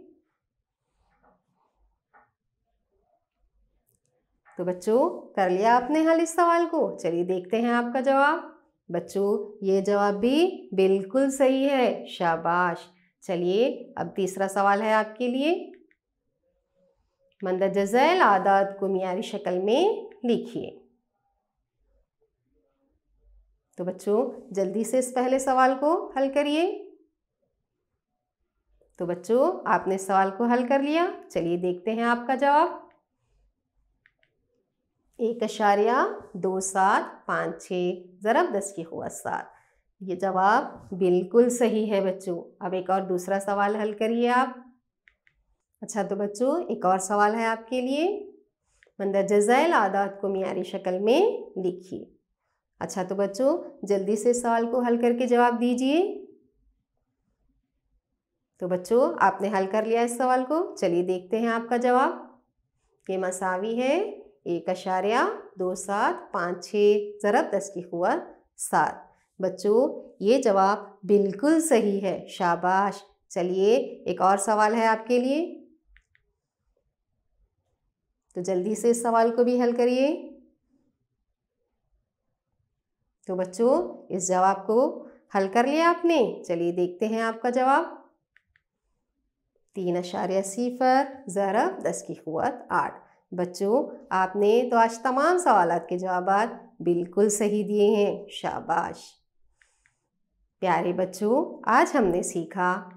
C: तो बच्चों कर लिया आपने हल इस सवाल को? चलिए देखते हैं आपका जवाब। बच्चों ये जवाब भी बिल्कुल सही है, शाबाश। चलिए अब तीसरा सवाल है आपके लिए। मंदरजा झैल आदात को मियारी शक्ल में लिखिए। तो बच्चों जल्दी से इस पहले सवाल को हल करिए। तो बच्चों आपने इस सवाल को हल कर लिया। चलिए देखते हैं आपका जवाब। 1.2756 ज़रब 10 की क़ुव्वत 7, ये जवाब बिल्कुल सही है बच्चों। अब एक और दूसरा सवाल हल करिए आप। अच्छा तो बच्चों एक और सवाल है आपके लिए। मंदरजा झैल आदात को मियारी शक्ल में लिखिए। अच्छा तो बच्चों जल्दी से इस सवाल को हल करके जवाब दीजिए। तो बच्चों आपने हल कर लिया इस सवाल को? चलिए देखते हैं आपका जवाब। ये मसावी है 1.2756 ज़रब 10 की क़ुव्वत 7। बच्चों ये जवाब बिल्कुल सही है, शाबाश। चलिए एक और सवाल है आपके लिए। तो जल्दी से इस सवाल को भी हल करिए। तो बच्चों इस जवाब को हल कर लिया आपने? चलिए देखते हैं आपका जवाब। 3.0 ज़रब 10 की क़ुव्वत 8। बच्चों आपने तो आज तमाम सवालात के जवाबात बिल्कुल सही दिए हैं, शाबाश। प्यारे बच्चों आज हमने सीखा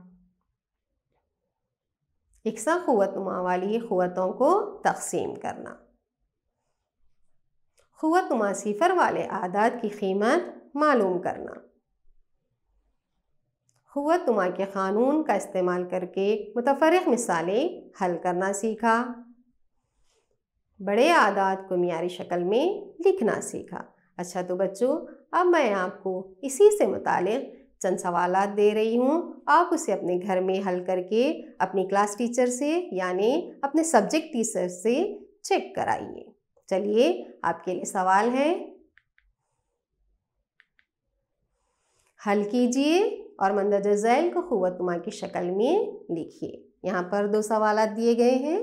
C: इकसा क़ुव्वतनुमा वाली क़ुव्वतों को तक़सीम करना, क़ुव्वतनुमा सिफर वाले आदात की कीमत मालूम करना, क़ुव्वतनुमा के क़ानून का इस्तेमाल करके मुतफ़र्रिक़ मिसालें हल करना सीखा, बड़े आदात को मियारी शक्ल में लिखना सीखा। अच्छा तो बच्चों अब मैं आपको इसी से मुतालिक चंद सवालात दे रही हूँ। आप उसे अपने घर में हल करके अपनी क्लास टीचर से यानी अपने सब्जेक्ट टीचर से चेक कराइए। चलिए आपके लिए सवाल है, हल कीजिए और मंदरजा झैल को खुव्वतनुमा की शक्ल में लिखिए। यहाँ पर 2 सवालात दिए गए हैं।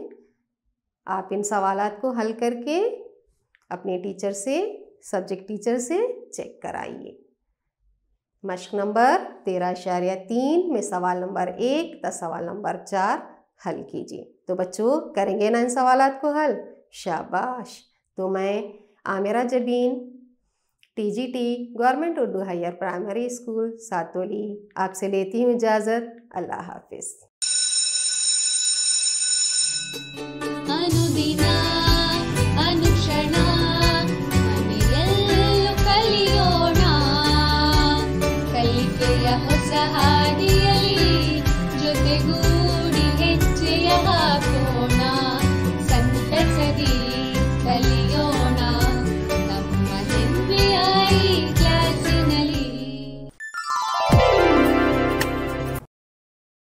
C: आप इन सवालात को हल करके अपने टीचर से, सब्जेक्ट टीचर से चेक कराइए। मश्क नंबर 13.3 में सवाल नंबर 1 तथा सवाल नंबर 4 हल कीजिए। तो बच्चों करेंगे ना इन सवालात को हल? शाबाश। तो मैं Amira Jabeen TGT government Urdu higher primary school Satoli आपसे लेती हूँ इजाज़त। अल्लाह हाफिज़।
A: अनुदिना